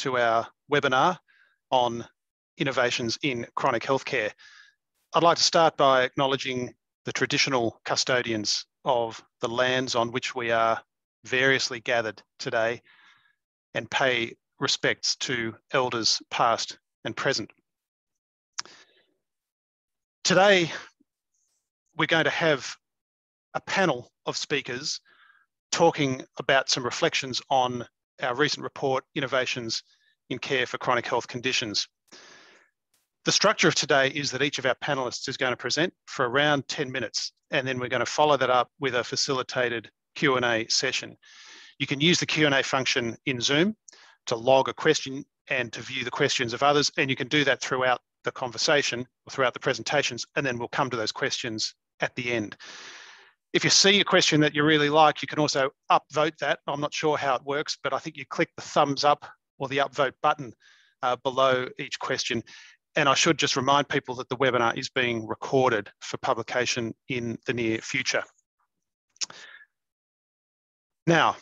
to our webinar on innovations in chronic healthcare. I'd like to start by acknowledging the traditional custodians of the lands on which we are variously gathered today and pay respects to elders past and present. Today, we're going to have a panel of speakers talking about some reflections on our recent report, Innovations in Care for Chronic Health Conditions. The structure of today is that each of our panelists is going to present for around 10 minutes, and then we're going to follow that up with a facilitated Q&A session. You can use the Q&A function in Zoom to log a question and to view the questions of others, and you can do that throughout the conversation or throughout the presentations, and then we'll come to those questions at the end. If you see a question that you really like, you can also upvote that. I'm not sure how it works, but I think you click the thumbs up or the upvote button below each question. And I should just remind people that the webinar is being recorded for publication in the near future. Now,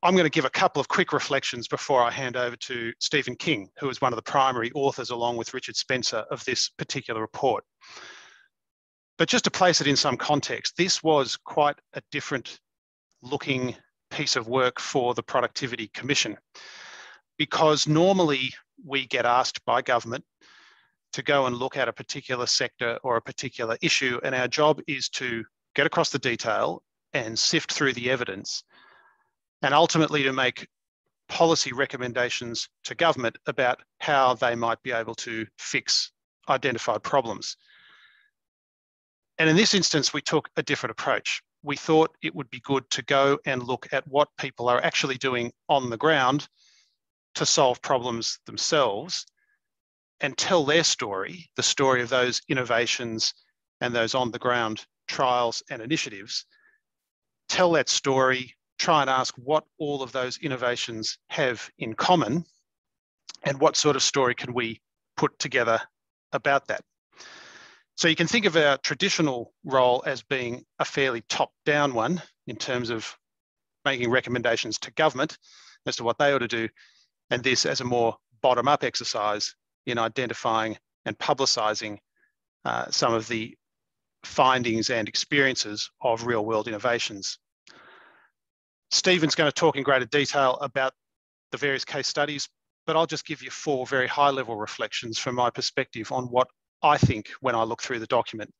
I'm going to give a couple of quick reflections before I hand over to Stephen King, who is one of the primary authors, along with Richard Spencer, of this particular report. But just to place it in some context, this was quite a different looking piece of work for the Productivity Commission, because normally we get asked by government to go and look at a particular sector or a particular issue, and our job is to get across the detail and sift through the evidence, and ultimately to make policy recommendations to government about how they might be able to fix identified problems. And in this instance, we took a different approach. We thought it would be good to go and look at what people are actually doing on the ground to solve problems themselves and tell their story, the story of those innovations and those on-the-ground trials and initiatives. Tell that story, try and ask what all of those innovations have in common and what sort of story can we put together about that. So you can think of our traditional role as being a fairly top-down one in terms of making recommendations to government as to what they ought to do, and this as a more bottom-up exercise in identifying and publicising some of the findings and experiences of real-world innovations. Stephen's going to talk in greater detail about the various case studies, but I'll just give you 4 very high-level reflections from my perspective on what I think when I look through the document.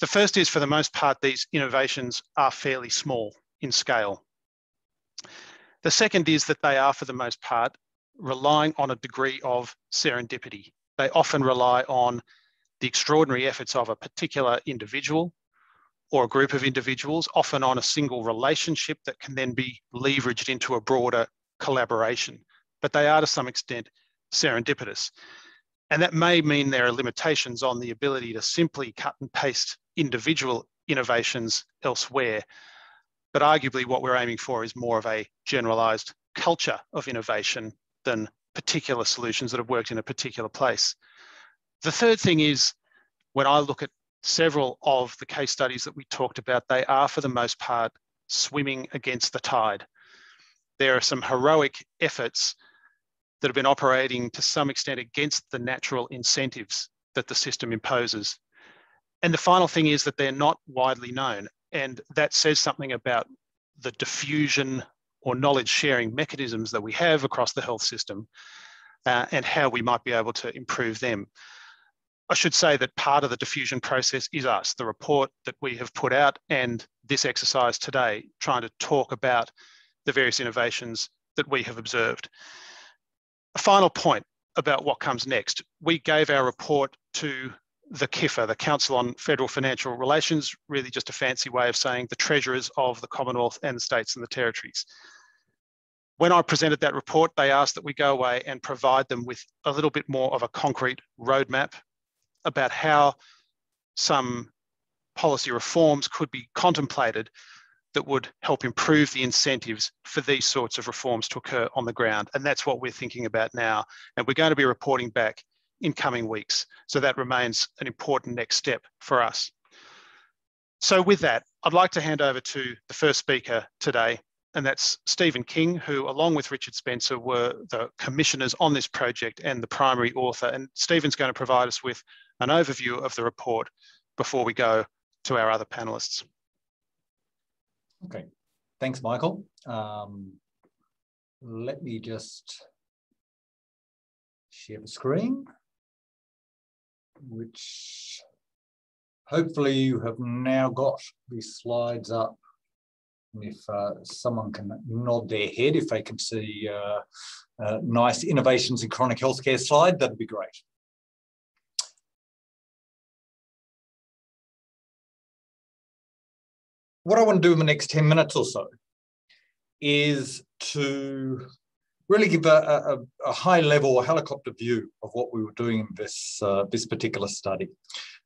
The first is, for the most part, these innovations are fairly small in scale. The second is that they are, for the most part, relying on a degree of serendipity. They often rely on the extraordinary efforts of a particular individual or a group of individuals, often on a single relationship that can then be leveraged into a broader collaboration. But they are, to some extent, serendipitous. And that may mean there are limitations on the ability to simply cut and paste individual innovations elsewhere. But arguably what we're aiming for is more of a generalised culture of innovation than particular solutions that have worked in a particular place. The third thing is, when I look at several of the case studies that we talked about, they are, for the most part, swimming against the tide. There are some heroic efforts that have been operating to some extent against the natural incentives that the system imposes. And the final thing is that they're not widely known. And that says something about the diffusion or knowledge sharing mechanisms that we have across the health system and how we might be able to improve them. I should say that part of the diffusion process is us, the report that we have put out, and this exercise today, trying to talk about the various innovations that we have observed. A final point about what comes next. We gave our report to the KIFA, the Council on Federal Financial Relations, really just a fancy way of saying the treasurers of the Commonwealth and the states and the territories. When I presented that report, they asked that we go away and provide them with a little bit more of a concrete roadmap about how some policy reforms could be contemplated that would help improve the incentives for these sorts of reforms to occur on the ground. And that's what we're thinking about now. And we're going to be reporting back in coming weeks. So that remains an important next step for us. So with that, I'd like to hand over to the first speaker today, and that's Stephen King, who, along with Richard Spencer, were the commissioners on this project and the primary author. And Stephen's going to provide us with an overview of the report before we go to our other panelists. Okay, thanks, Michael. Let me just share the screen, which hopefully you have now got these slides up. And if someone can nod their head, if they can see nice innovations in chronic healthcare slide, that'd be great. What I want to do in the next 10 minutes or so is to really give a high level, a helicopter view of what we were doing in this particular study.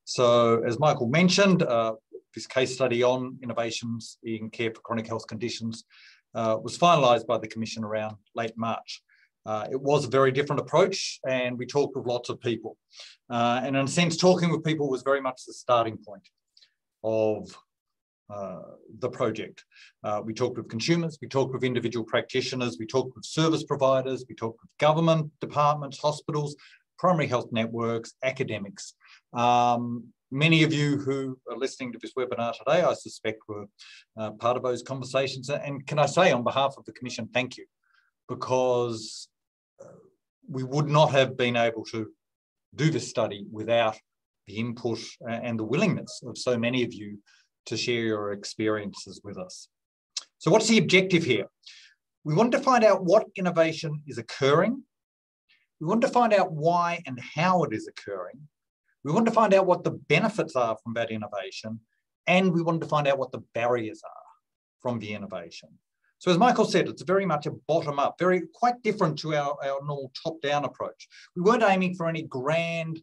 So as Michael mentioned, this case study on innovations in care for chronic health conditions was finalised by the Commission around late March. It was a very different approach, and we talked with lots of people. And in a sense, talking with people was very much the starting point of the project. We talked with consumers, we talked with individual practitioners, we talked with service providers, we talked with government departments, hospitals, primary health networks, academics. Many of you who are listening to this webinar today, I suspect, were part of those conversations. And can I say on behalf of the Commission, thank you, because we would not have been able to do this study without the input and the willingness of so many of you to share your experiences with us. So what's the objective here? We want to find out what innovation is occurring. We want to find out why and how it is occurring. We want to find out what the benefits are from that innovation, and we want to find out what the barriers are from the innovation. So as Michael said, it's very much a bottom-up, quite different to our normal top-down approach. We weren't aiming for any grand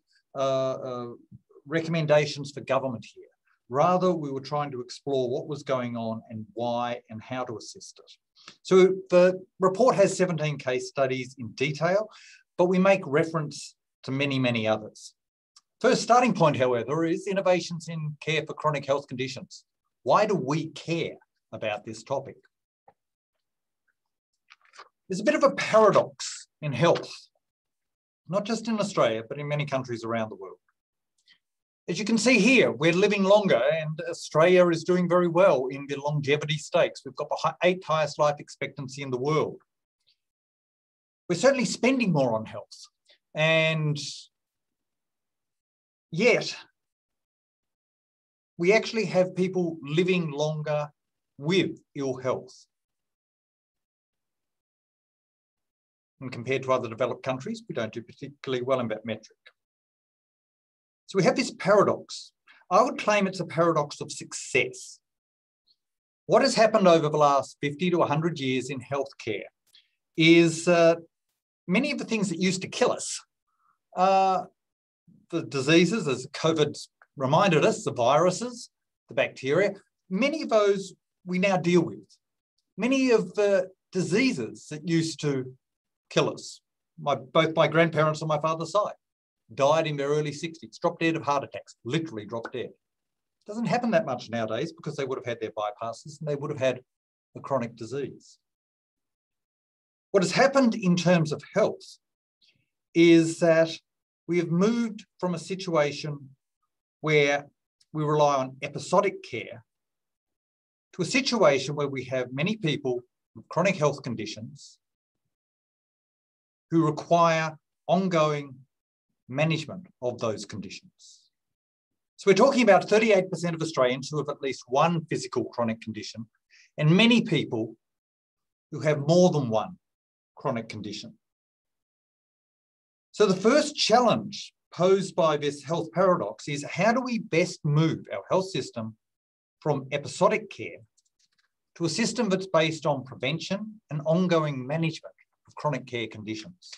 recommendations for government here. Rather, we were trying to explore what was going on and why and how to assist it. So the report has 17 case studies in detail, but we make reference to many, many others. First starting point, however, is innovations in care for chronic health conditions. Why do we care about this topic? There's a bit of a paradox in health, not just in Australia, but in many countries around the world. As you can see here, we're living longer, and Australia is doing very well in the longevity stakes. We've got the 8th highest life expectancy in the world. We're certainly spending more on health, and yet we actually have people living longer with ill health. And compared to other developed countries, we don't do particularly well in that metric. So we have this paradox. I would claim it's a paradox of success. What has happened over the last 50 to 100 years in healthcare is many of the things that used to kill us, the diseases, as COVID reminded us, the viruses, the bacteria, many of those we now deal with. Many of the diseases that used to kill us, both my grandparents on my father's side, died in their early 60s, dropped dead of heart attacks, literally dropped dead. It doesn't happen that much nowadays because they would have had their bypasses and they would have had a chronic disease. What has happened in terms of health is that we have moved from a situation where we rely on episodic care to a situation where we have many people with chronic health conditions who require ongoing management of those conditions. So we're talking about 38% of Australians who have at least one physical chronic condition, and many people who have more than one chronic condition. So the first challenge posed by this health paradox is, how do we best move our health system from episodic care to a system that's based on prevention and ongoing management of chronic care conditions?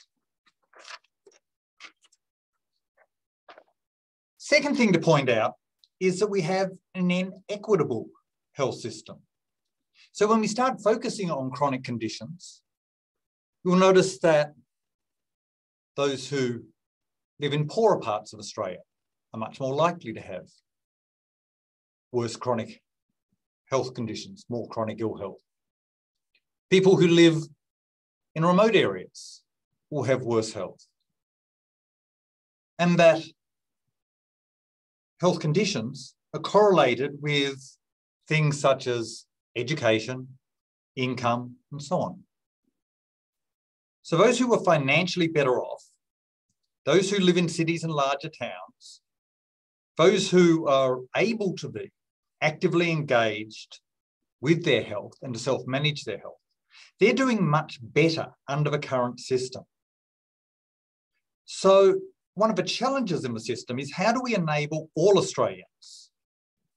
Second thing to point out is that we have an inequitable health system. So when we start focusing on chronic conditions, you'll notice that those who live in poorer parts of Australia are much more likely to have worse chronic health conditions, more chronic ill health. People who live in remote areas will have worse health. And that health conditions are correlated with things such as education, income, and so on. So those who are financially better off, those who live in cities and larger towns, those who are able to be actively engaged with their health and to self-manage their health, they're doing much better under the current system. So one of the challenges in the system is, how do we enable all Australians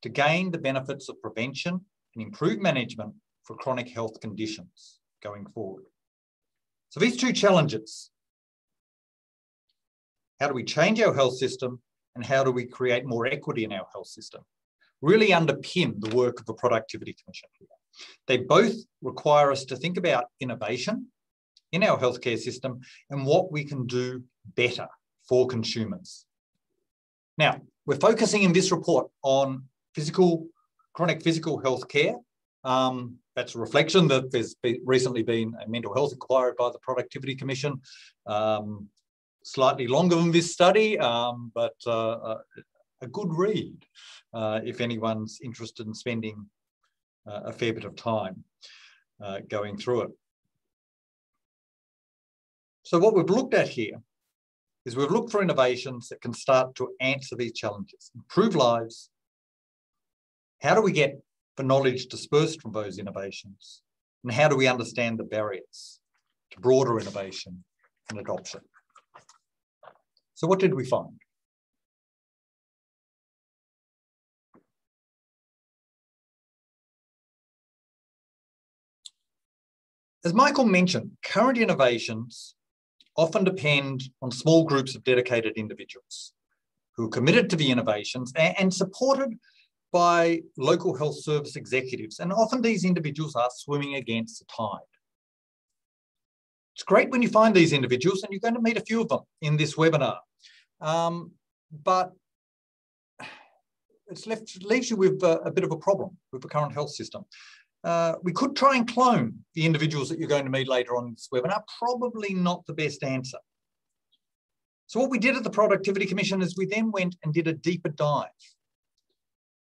to gain the benefits of prevention and improve management for chronic health conditions going forward? So these two challenges, how do we change our health system and how do we create more equity in our health system, really underpin the work of the Productivity Commission here. They both require us to think about innovation in our healthcare system and what we can do better for consumers. Now, we're focusing in this report on chronic physical health care. That's a reflection that there's recently been a mental health inquiry by the Productivity Commission, slightly longer than this study, but a good read if anyone's interested in spending a fair bit of time going through it. So what we've looked at here is we've looked for innovations that can start to answer these challenges, improve lives. How do we get the knowledge dispersed from those innovations? And how do we understand the barriers to broader innovation and adoption? So what did we find? As Michael mentioned, current innovations often depend on small groups of dedicated individuals who are committed to the innovations and supported by local health service executives. And often these individuals are swimming against the tide. It's great when you find these individuals, and you're going to meet a few of them in this webinar. But it leaves you with a bit of a problem with the current health system. We could try and clone the individuals that you're going to meet later on in this webinar. Probably not the best answer. So what we did at the Productivity Commission is we then went and did a deeper dive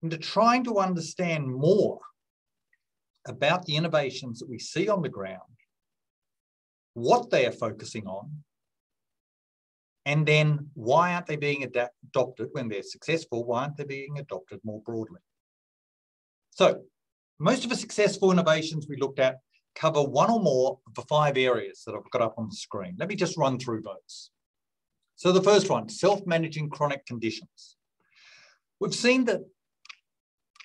into trying to understand more about the innovations that we see on the ground, what they are focusing on, and then why aren't they being adopted when they're successful? Why aren't they being adopted more broadly? So most of the successful innovations we looked at cover one or more of the 5 areas that I've got up on the screen. Let me just run through those. So the first one, self-managing chronic conditions. We've seen that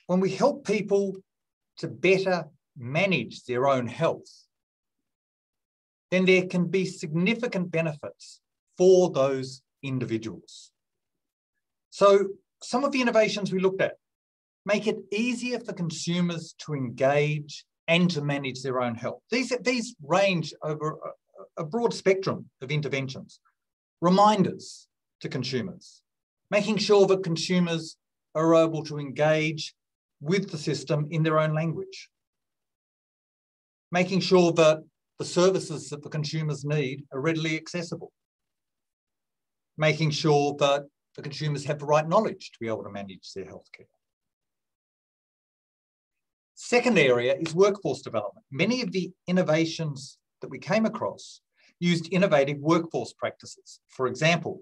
when we help people to better manage their own health, then there can be significant benefits for those individuals. So some of the innovations we looked at make it easier for consumers to engage and to manage their own health. These range over a broad spectrum of interventions. Reminders to consumers, making sure that consumers are able to engage with the system in their own language, making sure that the services that the consumers need are readily accessible, making sure that the consumers have the right knowledge to be able to manage their healthcare. Second area is workforce development. Many of the innovations that we came across used innovative workforce practices. For example,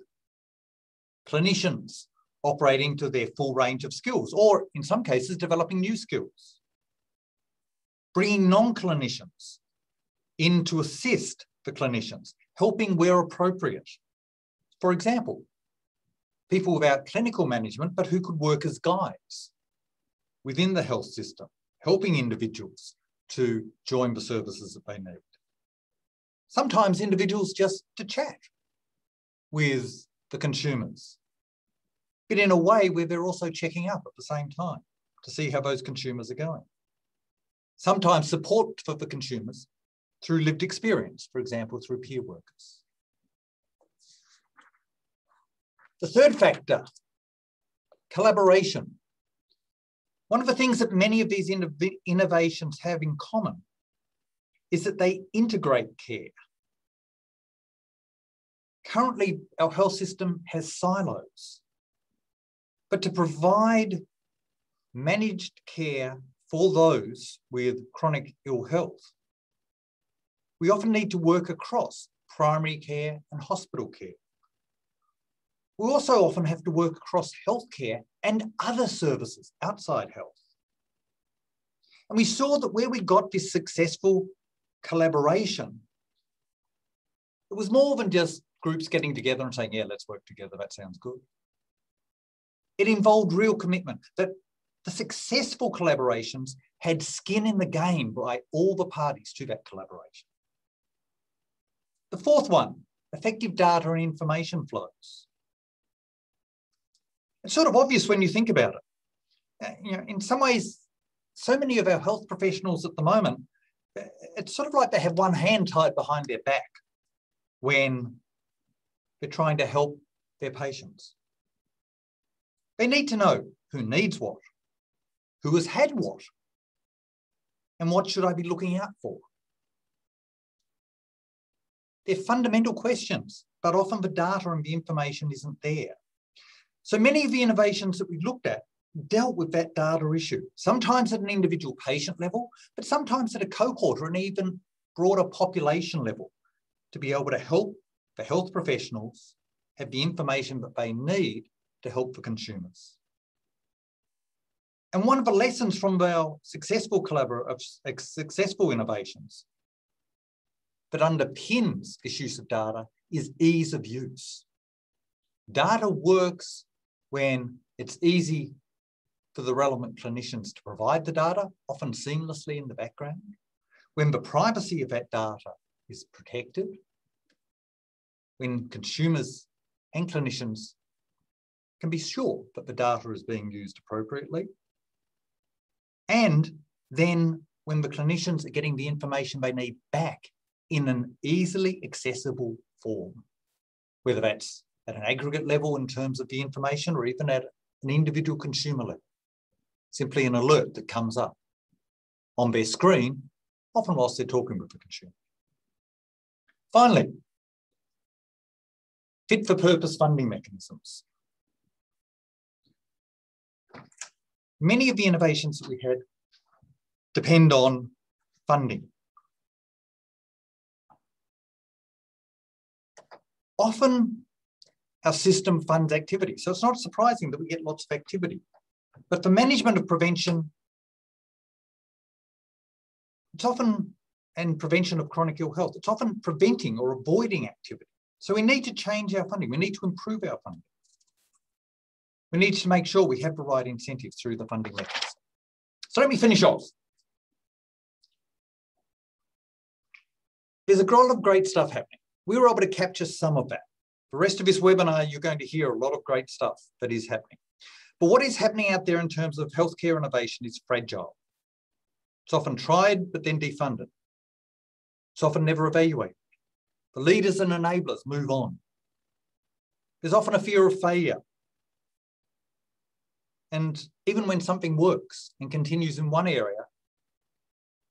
clinicians operating to their full range of skills, or in some cases, developing new skills. Bringing non-clinicians in to assist the clinicians, helping where appropriate. For example, people without clinical management, but who could work as guides within the health system, helping individuals to join the services that they need. Sometimes individuals just to chat with the consumers, but in a way where they're also checking up at the same time to see how those consumers are going. Sometimes support for the consumers through lived experience, for example, through peer workers. The third factor, collaboration. One of the things that many of these innovations have in common is that they integrate care. Currently, our health system has silos, but to provide managed care for those with chronic ill health, we often need to work across primary care and hospital care. We also often have to work across healthcare and other services outside health. And we saw that where we got this successful collaboration, it was more than just groups getting together and saying, yeah, let's work together, that sounds good. It involved real commitment, that the successful collaborations had skin in the game by all the parties to that collaboration. The fourth one, effective data and information flows. It's sort of obvious when you think about it. In some ways, so many of our health professionals at the moment, it's sort of like they have one hand tied behind their back when they're trying to help their patients. They need to know who needs what, who has had what, and what should I be looking out for. They're fundamental questions, but often the data and the information isn't there. So many of the innovations that we looked at dealt with that data issue, sometimes at an individual patient level, but sometimes at a cohort or an even broader population level, to be able to help the health professionals have the information that they need to help the consumers. And one of the lessons from our successful innovations that underpins this use of data is ease of use. Data works when it's easy for the relevant clinicians to provide the data, often seamlessly in the background, when the privacy of that data is protected, when consumers and clinicians can be sure that the data is being used appropriately, and then when the clinicians are getting the information they need back in an easily accessible form, whether that's at an aggregate level in terms of the information or even at an individual consumer level. Simply an alert that comes up on their screen, often whilst they're talking with the consumer. Finally, fit-for-purpose funding mechanisms. Many of the innovations that we had depend on funding. Often our system funds activity, so it's not surprising that we get lots of activity. But for management of prevention, and prevention of chronic ill health, it's often preventing or avoiding activity. So we need to change our funding. We need to improve our funding. We need to make sure we have the right incentives through the funding mechanism. So let me finish off. There's a lot of great stuff happening. We were able to capture some of that. The rest of this webinar, you're going to hear a lot of great stuff that is happening. But what is happening out there in terms of healthcare innovation is fragile. It's often tried, but then defunded. It's often never evaluated. The leaders and enablers move on. There's often a fear of failure. And even when something works and continues in one area,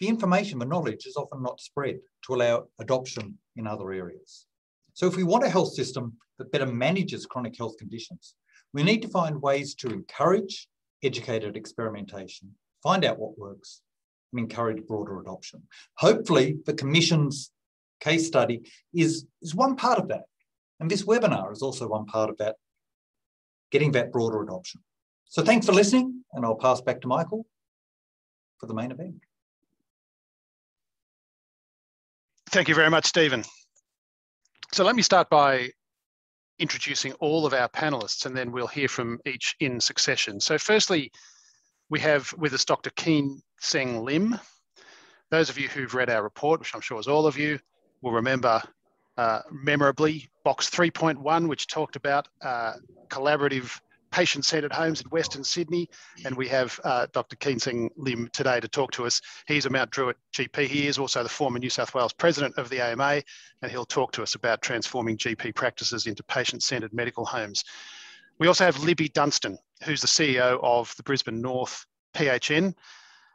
the information, the knowledge is often not spread to allow adoption in other areas. So if we want a health system that better manages chronic health conditions, we need to find ways to encourage educated experimentation, find out what works, and encourage broader adoption. Hopefully, the Commission's case study is one part of that. And this webinar is also one part of that, getting that broader adoption. So thanks for listening, and I'll pass back to Michael for the main event. Thank you very much, Stephen. So let me start by introducing all of our panelists, and then we'll hear from each in succession. So firstly, we have with us Dr. Kean-Seng Lim. Those of you who've read our report, which I'm sure is all of you, will remember memorably box 3.1, which talked about collaborative patient-centred homes in Western Sydney. And we have Dr. Kean-Seng Lim today to talk to us. He's a Mt Druitt GP. He is also the former New South Wales president of the AMA, and he'll talk to us about transforming GP practices into patient-centred medical homes. We also have Libby Dunstan, who's the CEO of the Brisbane North PHN,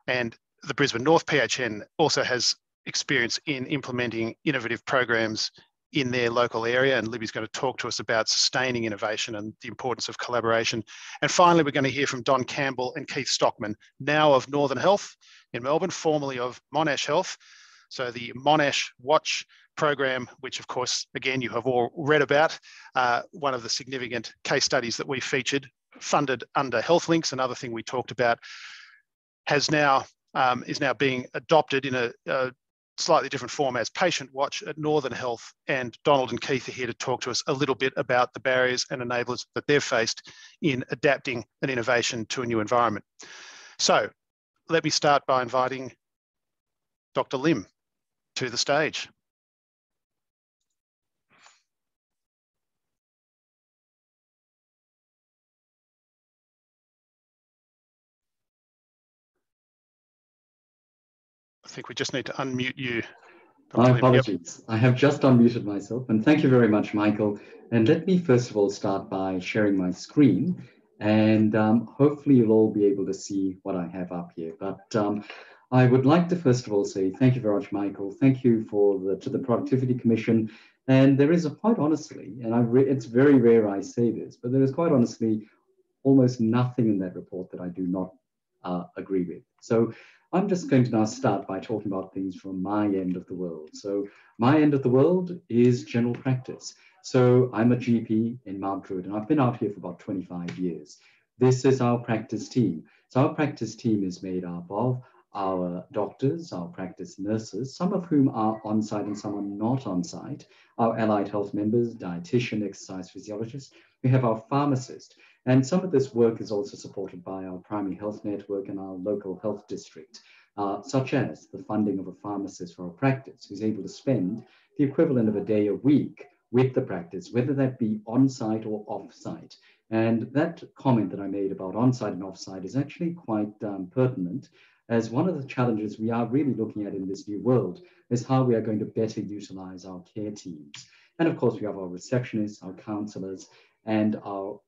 and the Brisbane North PHN also has experience in implementing innovative programs in their local area, and Libby's going to talk to us about sustaining innovation and the importance of collaboration. And finally, we're going to hear from Don Campbell and Keith Stockman, now of Northern Health in Melbourne, formerly of Monash Health. So the Monash Watch program, which of course, again, you have all read about, one of the significant case studies that we featured, funded under HealthLinks, another thing we talked about, is now being adopted in a slightly different form as Patient Watch at Northern Health. And Donald and Keith are here to talk to us a little bit about the barriers and enablers that they've faced in adapting an innovation to a new environment. So let me start by inviting Dr. Lim to the stage. I think we just need to unmute you. My apologies. Yep. I have just unmuted myself, and thank you very much, Michael. And let me first of all start by sharing my screen, and hopefully you'll all be able to see what I have up here. But I would like to first of all say thank you very much, Michael. Thank you to the Productivity Commission. And there is quite honestly, and it's very rare I say this, but there is quite honestly almost nothing in that report that I do not agree with. So I'm just going to now start by talking about things from my end of the world. So my end of the world is general practice. So I'm a GP in Mt Druitt, and I've been out here for about 25 years. This is our practice team. So our practice team is made up of our doctors, our practice nurses, some of whom are on-site and some are not on-site, our allied health members, dietitian, exercise physiologists. We have our pharmacist. And some of this work is also supported by our primary health network and our local health district, such as the funding of a pharmacist for a practice who's able to spend the equivalent of a day a week with the practice, whether that be on-site or off-site. And that comment that I made about on-site and off-site is actually quite pertinent, as one of the challenges we are really looking at in this new world is how we are going to better utilize our care teams. And of course, we have our receptionists, our counselors, and our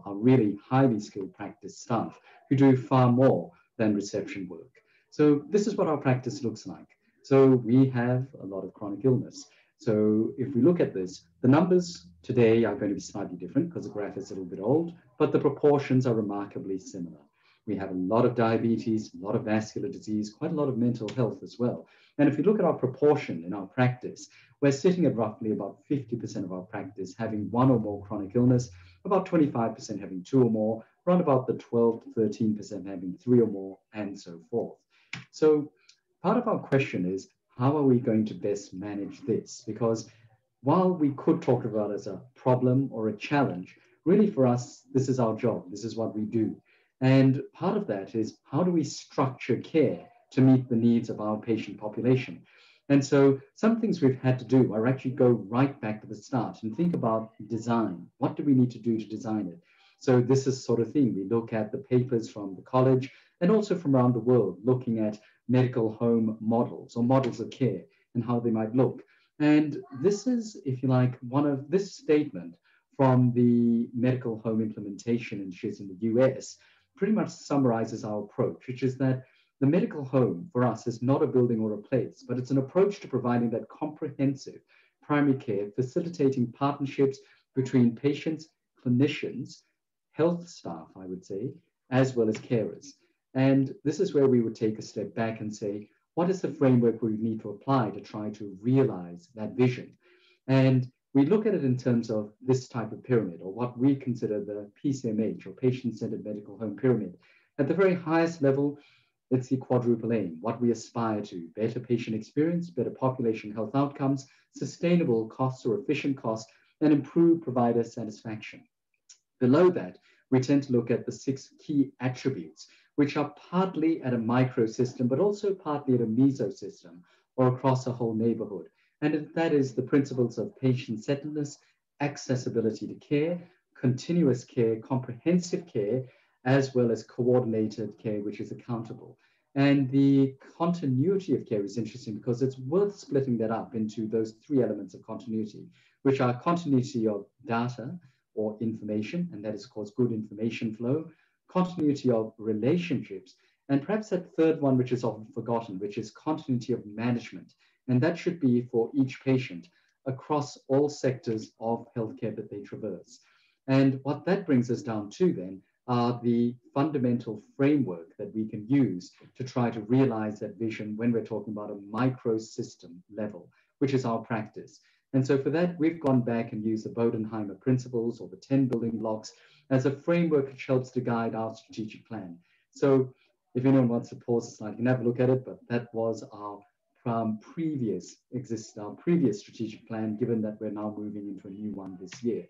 really highly skilled practice staff who do far more than reception work. So this is what our practice looks like. So we have a lot of chronic illness. So if we look at this, the numbers today are going to be slightly different because the graph is a little bit old, but the proportions are remarkably similar. We have a lot of diabetes, a lot of vascular disease, quite a lot of mental health as well. And if you look at our proportion in our practice, we're sitting at roughly about 50% of our practice having one or more chronic illness, about 25% having two or more, around about the 12 to 13% having three or more, and so forth. So part of our question is, how are we going to best manage this? Because while we could talk about it as a problem or a challenge, really for us, this is our job. This is what we do. And part of that is, how do we structure care to meet the needs of our patient population? And so some things we've had to do are actually go right back to the start and think about design. What do we need to do to design it? So this is sort of thing. We look at the papers from the college and also from around the world, looking at medical home models or models of care and how they might look. And this is, if you like, this statement from the medical home implementation initiatives in the US pretty much summarizes our approach, which is that the medical home for us is not a building or a place, but it's an approach to providing that comprehensive primary care, facilitating partnerships between patients, clinicians, health staff, I would say, as well as carers. And this is where we would take a step back and say, what is the framework we need to apply to try to realize that vision? And we look at it in terms of this type of pyramid, or what we consider the PCMH, or patient-centered medical home pyramid. At the very highest level, it's the quadruple aim, what we aspire to: better patient experience, better population health outcomes, sustainable costs or efficient costs, and improved provider satisfaction. Below that, we tend to look at the 6 key attributes, which are partly at a micro system, but also partly at a meso system, or across a whole neighborhood. And that is the principles of patient-centeredness, accessibility to care, continuous care, comprehensive care, as well as coordinated care, which is accountable. And the continuity of care is interesting because it's worth splitting that up into those 3 elements of continuity, which are continuity of data or information, and that is, of course, good information flow, continuity of relationships, And perhaps that third one, which is often forgotten, which is continuity of management. And that should be for each patient across all sectors of healthcare that they traverse. And what that brings us down to then are the fundamental framework that we can use to try to realize that vision when we're talking about a microsystem level, which is our practice. And so for that, we've gone back and used the Bodenheimer principles or the 10 building blocks as a framework which helps to guide our strategic plan. So if anyone wants to pause the slide, you can have a look at it, but that was our previous strategic plan, given that we're now moving into a new one this year.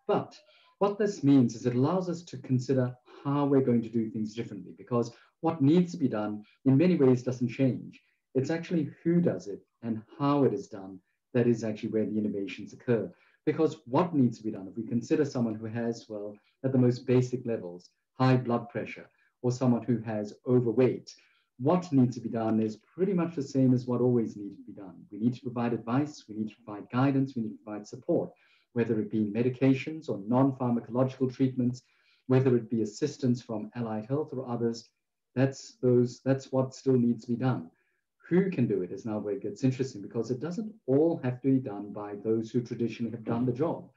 But what this means is it allows us to consider how we're going to do things differently, because what needs to be done in many ways doesn't change. It's actually who does it and how it is done that is actually where the innovations occur. Because what needs to be done, if we consider someone who has, well, at the most basic levels, high blood pressure, or someone who has overweight, what needs to be done is pretty much the same as what always needed to be done. We need to provide advice, we need to provide guidance, we need to provide support, whether it be medications or non-pharmacological treatments, whether it be assistance from allied health or others. That's what still needs to be done. Who can do it is now where it gets interesting, because it doesn't all have to be done by those who traditionally have done the job.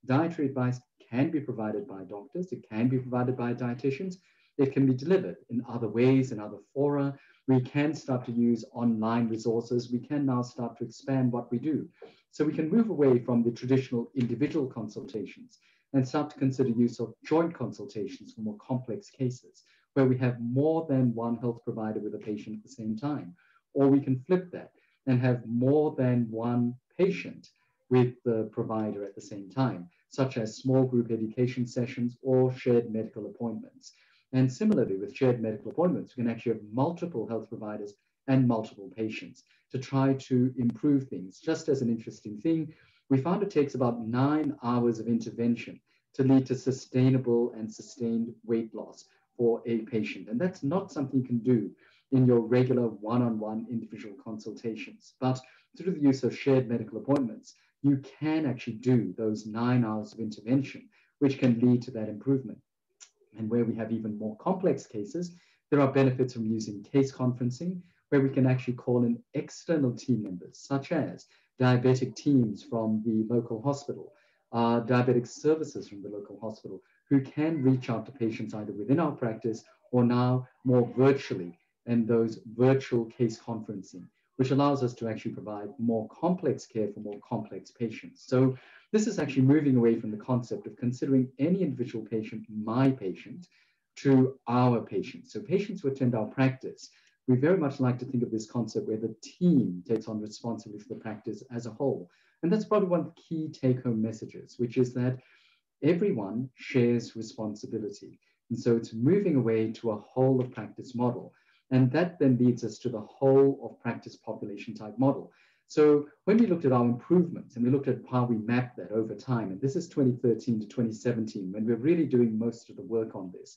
Dietary advice can be provided by doctors, it can be provided by dietitians, it can be delivered in other ways, in other fora. We can start to use online resources. We can now start to expand what we do. So we can move away from the traditional individual consultations and start to consider use of joint consultations for more complex cases, where we have more than one health provider with a patient at the same time. Or we can flip that and have more than one patient with the provider at the same time, such as small group education sessions or shared medical appointments. And similarly, with shared medical appointments, we can actually have multiple health providers and multiple patients to try to improve things. Just as an interesting thing, we found it takes about 9 hours of intervention to lead to sustainable and sustained weight loss for a patient. And that's not something you can do in your regular one-on-one individual consultations. But through the use of shared medical appointments, you can actually do those 9 hours of intervention, which can lead to that improvement. And where we have even more complex cases, there are benefits from using case conferencing, where we can actually call in external team members, such as diabetic teams from the local hospital, diabetic services from the local hospital, who can reach out to patients either within our practice or now more virtually, and those virtual case conferencing, which allows us to actually provide more complex care for more complex patients. So this is actually moving away from the concept of considering any individual patient my patient to our patients. So patients who attend our practice, we very much like to think of this concept where the team takes on responsibility for the practice as a whole. And that's probably one of the key take-home messages, which is that everyone shares responsibility. And so it's moving away to a whole of practice model. And that then leads us to the whole of practice population type model. So when we looked at our improvements and we looked at how we mapped that over time, and this is 2013 to 2017, when we're really doing most of the work on this,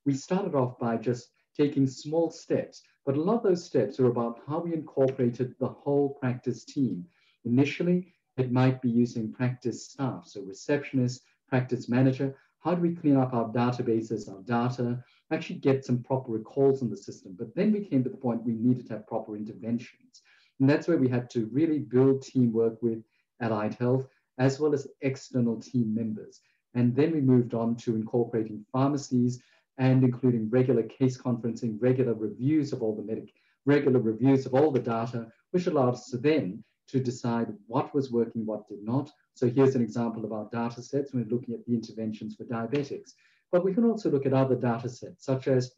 we started off by just taking small steps, but a lot of those steps are about how we incorporated the whole practice team. Initially, it might be using practice staff, so receptionist, practice manager. How do we clean up our databases, our data, actually get some proper recalls in the system? But then we came to the point we needed to have proper interventions. And that's where we had to really build teamwork with allied health, as well as external team members. And then we moved on to incorporating pharmacies and including regular case conferencing, regular reviews of all the data, which allowed us to then to decide what was working, what did not. So here's an example of our data sets when we're looking at the interventions for diabetics. But we can also look at other data sets, such as,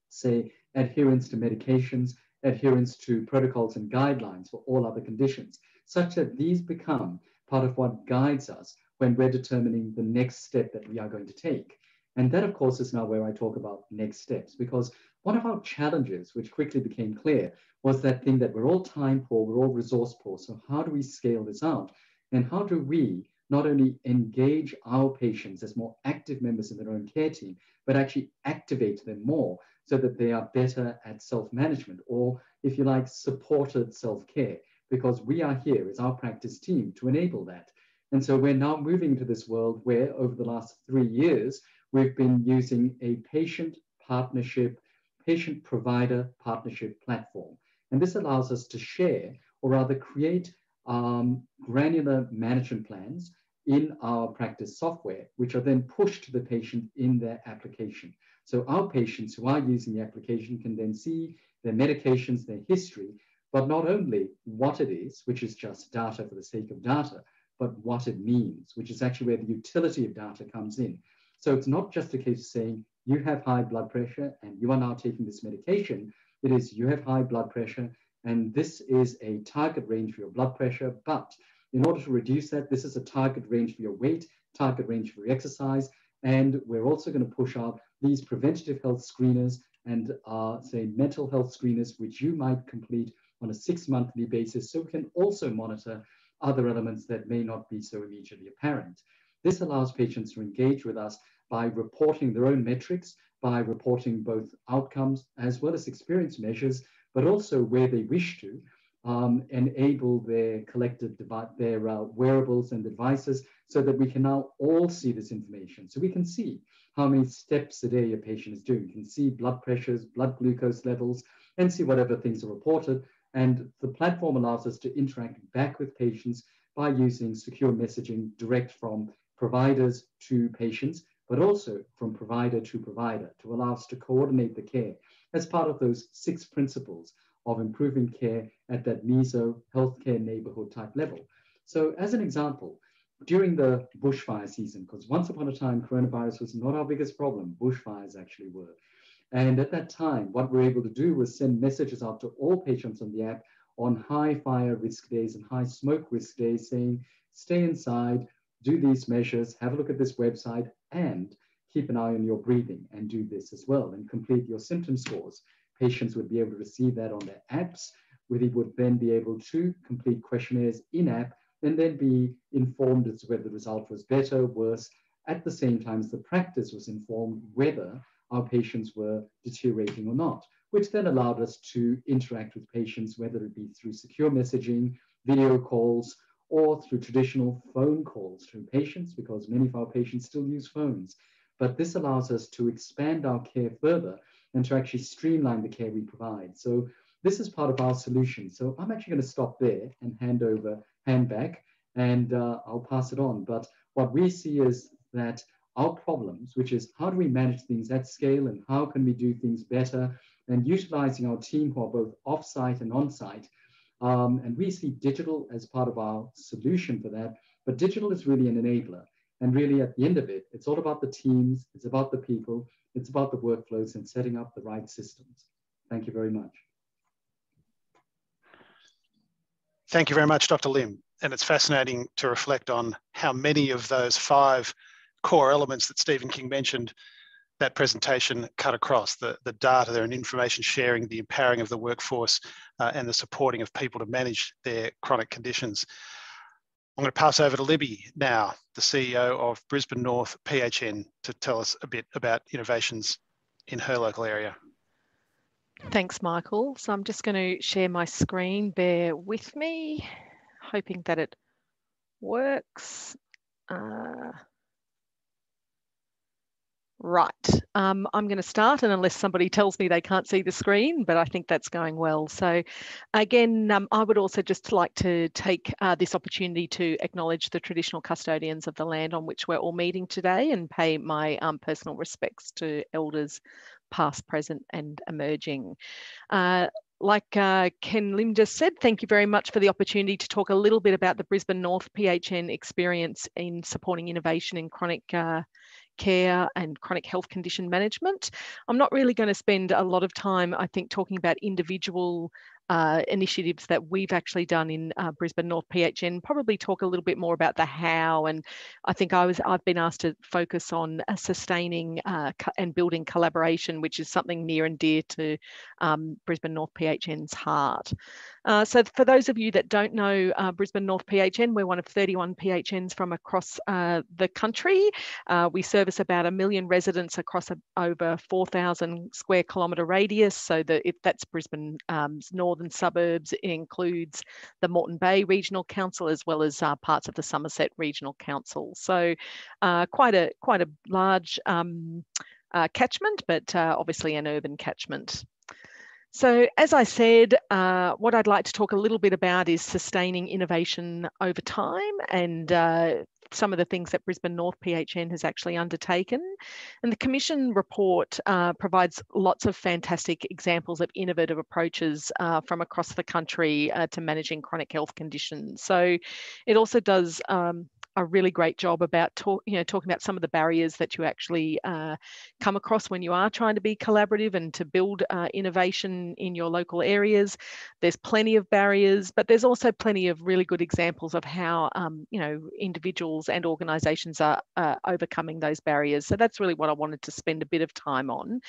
say, adherence to medications, adherence to protocols and guidelines for all other conditions, such that these become part of what guides us when we're determining the next step that we are going to take. And that, of course, is now where I talk about next steps, because one of our challenges, which quickly became clear, was that thing that we're all time poor, we're all resource poor. So how do we scale this out? And how do we not only engage our patients as more active members of their own care team, but actually activate them more so that they are better at self-management, or, if you like, supported self-care, because we are here as our practice team to enable that. And so we're now moving into this world where over the last 3 years, we've been using a patient partnership patient-provider partnership platform. And this allows us to share, or rather create granular management plans in our practice software, which are then pushed to the patient in their application. So our patients who are using the application can then see their medications, their history, but not only what it is, which is just data for the sake of data, but what it means, which is actually where the utility of data comes in. So it's not just a case of saying you have high blood pressure and you are now taking this medication. It is you have high blood pressure and this is a target range for your blood pressure, but in order to reduce that, this is a target range for your weight, target range for your exercise, and we're also going to push out these preventative health screeners and say mental health screeners, which you might complete on a 6-monthly basis, so we can also monitor other elements that may not be so immediately apparent. This allows patients to engage with us by reporting their own metrics, by reporting both outcomes as well as experience measures, but also where they wish to enable their collected wearables and devices so that we can now all see this information. So we can see how many steps a day a patient is doing. We can see blood pressures, blood glucose levels, and see whatever things are reported. And the platform allows us to interact back with patients by using secure messaging direct from providers to patients, but also from provider to provider to allow us to coordinate the care as part of those 6 principles of improving care at that meso healthcare neighborhood type level. So as an example, during the bushfire season, because once upon a time, coronavirus was not our biggest problem, bushfires actually were. And at that time, what we were able to do was send messages out to all patients on the app on high fire risk days and high smoke risk days saying, stay inside, do these measures, have a look at this website, and keep an eye on your breathing and do this as well and complete your symptom scores. Patients would be able to receive that on their apps, where they would then be able to complete questionnaires in-app and then be informed as to whether the result was better, worse, at the same time as the practice was informed whether our patients were deteriorating or not, which then allowed us to interact with patients, whether it be through secure messaging, video calls, or through traditional phone calls to patients, because many of our patients still use phones. But this allows us to expand our care further and to actually streamline the care we provide. So this is part of our solution. So I'm actually going to stop there and hand back, and I'll pass it on. But what we see is that our problems, which is how do we manage things at scale and how can we do things better, and utilizing our team who are both off-site and on-site. And we see digital as part of our solution for that, but digital is really an enabler. And really at the end of it, it's all about the teams, it's about the people, it's about the workflows and setting up the right systems. Thank you very much. Thank you very much, Dr. Lim. And it's fascinating to reflect on how many of those 5 core elements that Stephen King mentioned, that presentation cut across the data there and information sharing, the empowering of the workforce, and the supporting of people to manage their chronic conditions. I'm going to pass over to Libby now, the CEO of Brisbane North PHN, to tell us a bit about innovations in her local area. Thanks, Michael. So I'm just going to share my screen. Bear with me, hoping that it works. Right, I'm going to start, and unless somebody tells me they can't see the screen, but I think that's going well. So again, I would also just like to take this opportunity to acknowledge the traditional custodians of the land on which we're all meeting today and pay my personal respects to elders past, present and emerging. Like Ken Lim just said, thank you very much for the opportunity to talk a little bit about the Brisbane North PHN experience in supporting innovation in chronic care and chronic health condition management. I'm not really going to spend a lot of time, I think, talking about individual initiatives that we've actually done in Brisbane North PHN, probably talk a little bit more about the how. And I think I've been asked to focus on sustaining and building collaboration, which is something near and dear to Brisbane North PHN's heart. So for those of you that don't know Brisbane North PHN, we're one of 31 PHNs from across the country. We service about 1 million residents across over 4,000 square kilometre radius. So that's Brisbane's northern suburbs. It includes the Moreton Bay Regional Council as well as parts of the Somerset Regional Council. So quite a large catchment, but obviously an urban catchment. So as I said, what I'd like to talk a little bit about is sustaining innovation over time and some of the things that Brisbane North PHN has actually undertaken. And the Commission report provides lots of fantastic examples of innovative approaches from across the country to managing chronic health conditions. So it also does a really great job about talking about some of the barriers that you actually come across when you are trying to be collaborative and to build innovation in your local areas. There's plenty of barriers, but there's also plenty of really good examples of how individuals and organisations are overcoming those barriers. So that's really what I wanted to spend a bit of time on.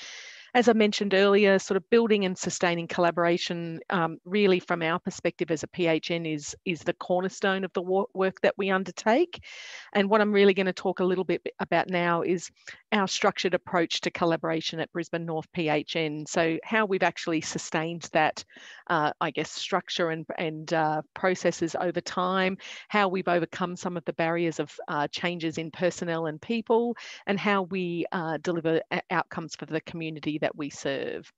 As I mentioned earlier, sort of building and sustaining collaboration really from our perspective as a PHN is the cornerstone of the work that we undertake. And what I'm really going to talk a little bit about now is our structured approach to collaboration at Brisbane North PHN. So how we've actually sustained that, I guess, structure and processes over time, how we've overcome some of the barriers of changes in personnel and people, and how we deliver outcomes for the community that we serve.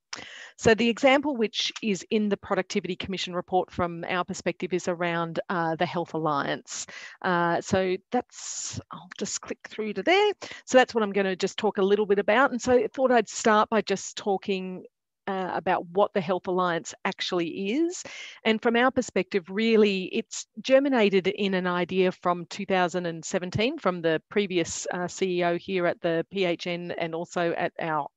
So the example which is in the Productivity Commission report from our perspective is around the Health Alliance. So that's, I'll just click through to there. So that's what I'm going to just talk a little bit about. And so I thought I'd start by just talking about what the Health Alliance actually is. And from our perspective, really, it's germinated in an idea from 2017 from the previous CEO here at the PHN and also at our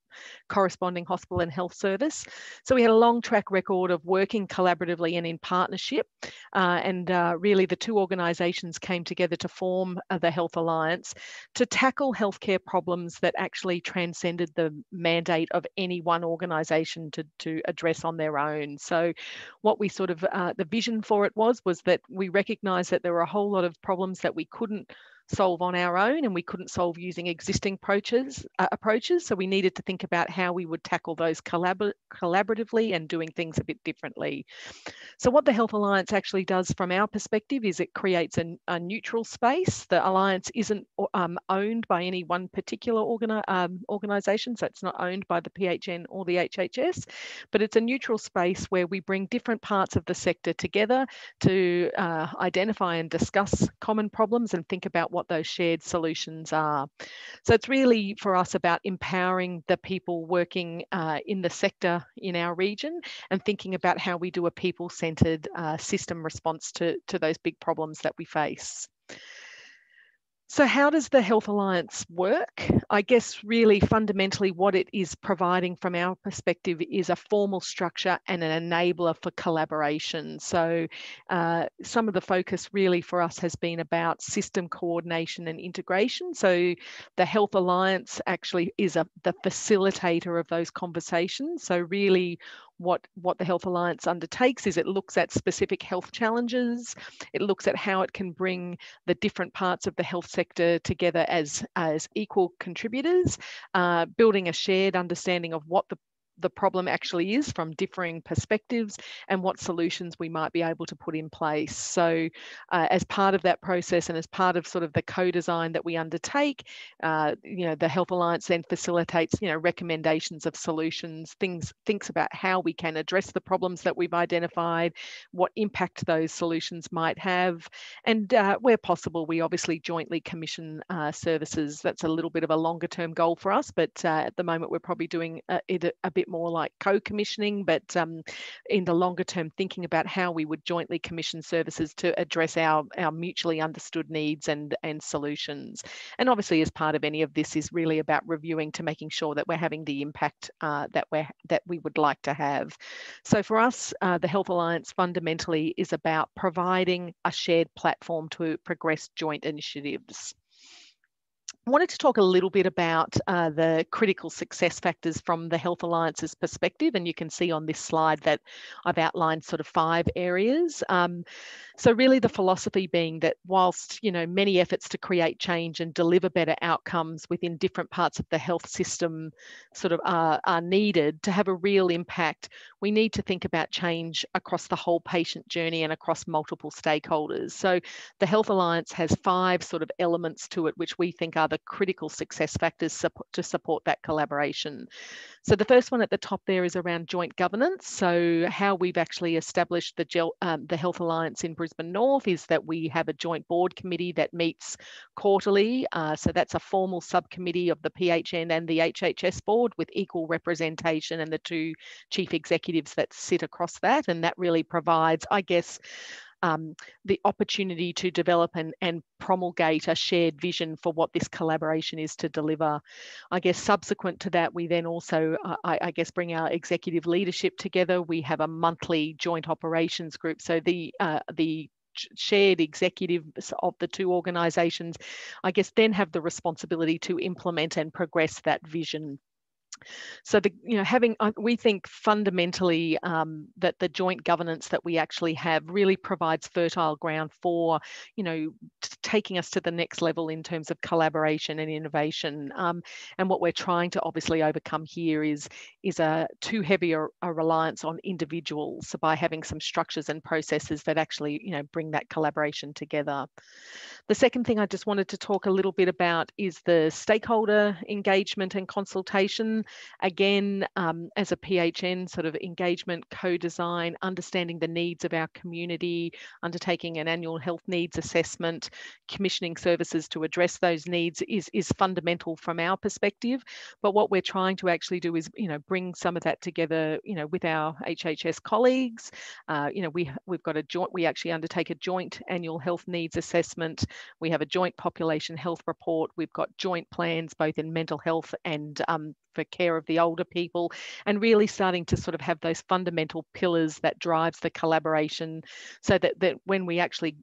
corresponding hospital and health service. So we had a long track record of working collaboratively and in partnership. Really the two organisations came together to form the Health Alliance to tackle healthcare problems that actually transcended the mandate of any one organisation to address on their own. So what we sort of, the vision for it was that we recognised that there were a whole lot of problems that we couldn't solve on our own and we couldn't solve using existing approaches. So we needed to think about how we would tackle those collaboratively and doing things a bit differently. So what the Health Alliance actually does from our perspective is it creates a neutral space. The Alliance isn't owned by any one particular organisation, so it's not owned by the PHN or the HHS, but it's a neutral space where we bring different parts of the sector together to identify and discuss common problems and think about what those shared solutions are. So it's really for us about empowering the people working in the sector in our region and thinking about how we do a people-centred system response to those big problems that we face. So how does the Health Alliance work? I guess really fundamentally what it is providing from our perspective is a formal structure and an enabler for collaboration. So some of the focus really for us has been about system coordination and integration. So the Health Alliance actually is the facilitator of those conversations. So really what the Health Alliance undertakes is it looks at specific health challenges. It looks at how it can bring the different parts of the health sector together as equal contributors, building a shared understanding of what the problem actually is from differing perspectives and what solutions we might be able to put in place. So as part of that process and as part of sort of the co-design that we undertake, the Health Alliance then facilitates, recommendations of solutions, thinks about how we can address the problems that we've identified, what impact those solutions might have. And where possible, we obviously jointly commission services. That's a little bit of a longer term goal for us, but at the moment we're probably doing it a bit more like co-commissioning, but in the longer term, thinking about how we would jointly commission services to address our mutually understood needs and solutions. And obviously, as part of any of this is really about reviewing to making sure that we're having the impact that we would like to have. So for us, the Health Alliance fundamentally is about providing a shared platform to progress joint initiatives. I wanted to talk a little bit about the critical success factors from the Health Alliance's perspective, and you can see on this slide that I've outlined sort of 5 areas. So really the philosophy being that whilst, many efforts to create change and deliver better outcomes within different parts of the health system sort of are needed to have a real impact, we need to think about change across the whole patient journey and across multiple stakeholders. So the Health Alliance has 5 sort of elements to it, which we think are the the critical success factors to support that collaboration. So the first one at the top there is around joint governance. So how we've actually established the Health Alliance in Brisbane North is that we have a joint board committee that meets quarterly. So that's a formal subcommittee of the PHN and the HHS board with equal representation and the two chief executives that sit across that. And that really provides, I guess, the opportunity to develop and promulgate a shared vision for what this collaboration is to deliver. I guess subsequent to that, we then also, I guess, bring our executive leadership together. We have a monthly joint operations group. So the shared executives of the two organisations, I guess, then have the responsibility to implement and progress that vision. So we think fundamentally that the joint governance that we actually have really provides fertile ground for, taking us to the next level in terms of collaboration and innovation. And what we're trying to obviously overcome here is a too heavy a reliance on individuals. So by having some structures and processes that actually, bring that collaboration together. The second thing I just wanted to talk a little bit about is the stakeholder engagement and consultation. Again, as a PHN, sort of engagement, co-design, understanding the needs of our community, undertaking an annual health needs assessment, commissioning services to address those needs is fundamental from our perspective. But what we're trying to actually do is, bring some of that together, with our HHS colleagues. We actually undertake a joint annual health needs assessment. We have a joint population health report. We've got joint plans, both in mental health and for care of the older people, and really starting to sort of have those fundamental pillars that drives the collaboration, so that when we actually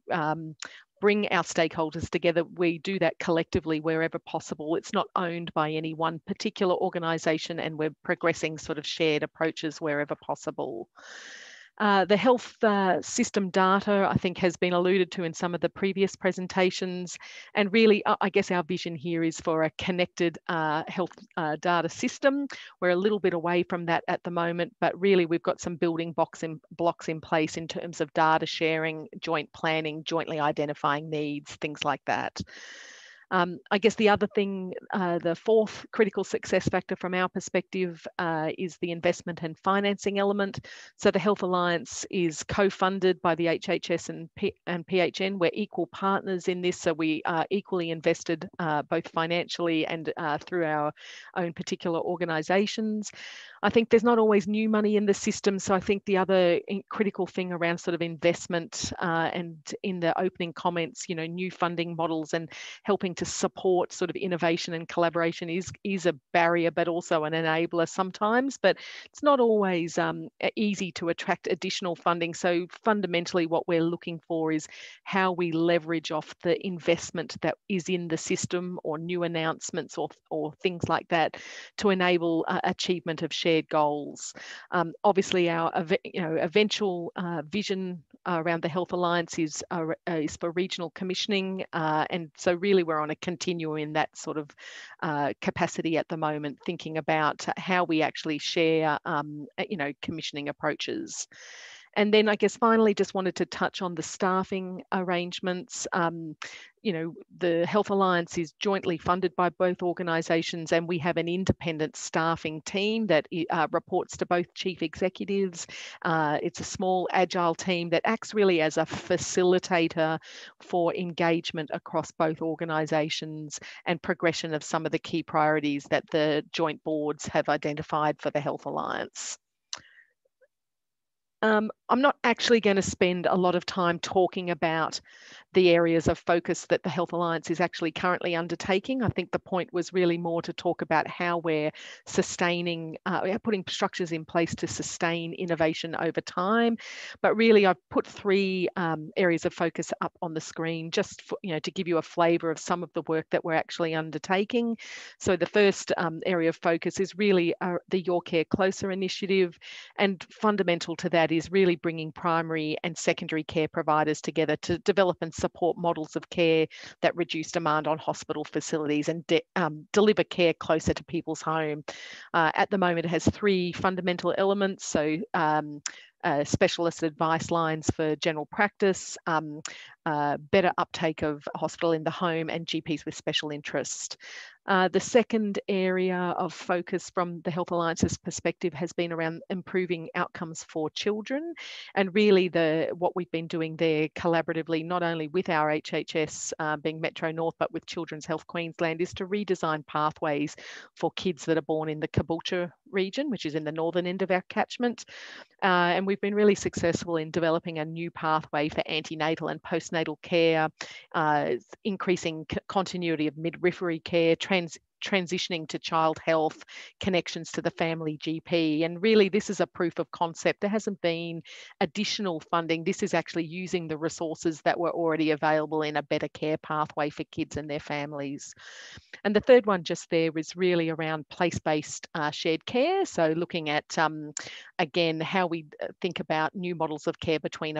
bring our stakeholders together, we do that collectively wherever possible. It's not owned by any one particular organisation, and we're progressing sort of shared approaches wherever possible. The health system data, I think, has been alluded to in some of the previous presentations. And really, I guess our vision here is for a connected health data system. We're a little bit away from that at the moment, but really we've got some building blocks in place in terms of data sharing, joint planning, jointly identifying needs, things like that. I guess the other thing, the fourth critical success factor from our perspective is the investment and financing element. So the Health Alliance is co-funded by the HHS and PHN. We're equal partners in this, so we are equally invested both financially and through our own particular organisations. I think there's not always new money in the system, so I think the other critical thing around sort of investment and in the opening comments, new funding models and helping to support sort of innovation and collaboration is a barrier, but also an enabler sometimes. But it's not always easy to attract additional funding. So fundamentally, what we're looking for is how we leverage off the investment that is in the system, or new announcements, or things like that, to enable achievement of shared goals. Obviously, our eventual vision around the Health Alliance is for regional commissioning, and so really we're on a continuum in that sort of capacity at the moment, thinking about how we actually share commissioning approaches. And then I guess finally just wanted to touch on the staffing arrangements. The Health Alliance is jointly funded by both organisations, and we have an independent staffing team that reports to both chief executives. It's a small, agile team that acts really as a facilitator for engagement across both organisations and progression of some of the key priorities that the joint boards have identified for the Health Alliance. I'm not actually going to spend a lot of time talking about the areas of focus that the Health Alliance is actually currently undertaking. I think the point was really more to talk about how we're sustaining, putting structures in place to sustain innovation over time. But really, I've put three areas of focus up on the screen just for, to give you a flavour of some of the work that we're actually undertaking. So the first area of focus is really the Your Care Closer initiative, and fundamental to that is really bringing primary and secondary care providers together to develop and support models of care that reduce demand on hospital facilities and deliver care closer to people's home. At the moment, it has three fundamental elements. So specialist advice lines for general practice, better uptake of hospital in the home, and GPs with special interest. The second area of focus from the Health Alliance's perspective has been around improving outcomes for children, and really what we've been doing there collaboratively, not only with our HHS being Metro North, but with Children's Health Queensland, is to redesign pathways for kids that are born in the Caboolture region, which is in the northern end of our catchment. And we've been really successful in developing a new pathway for antenatal and postnatal care, increasing continuity of midwifery care, transitioning to child health, connections to the family GP. And really, this is a proof of concept. There hasn't been additional funding. This is actually using the resources that were already available in a better care pathway for kids and their families. And the third one just there is really around place-based shared care. So looking at, again, how we think about new models of care between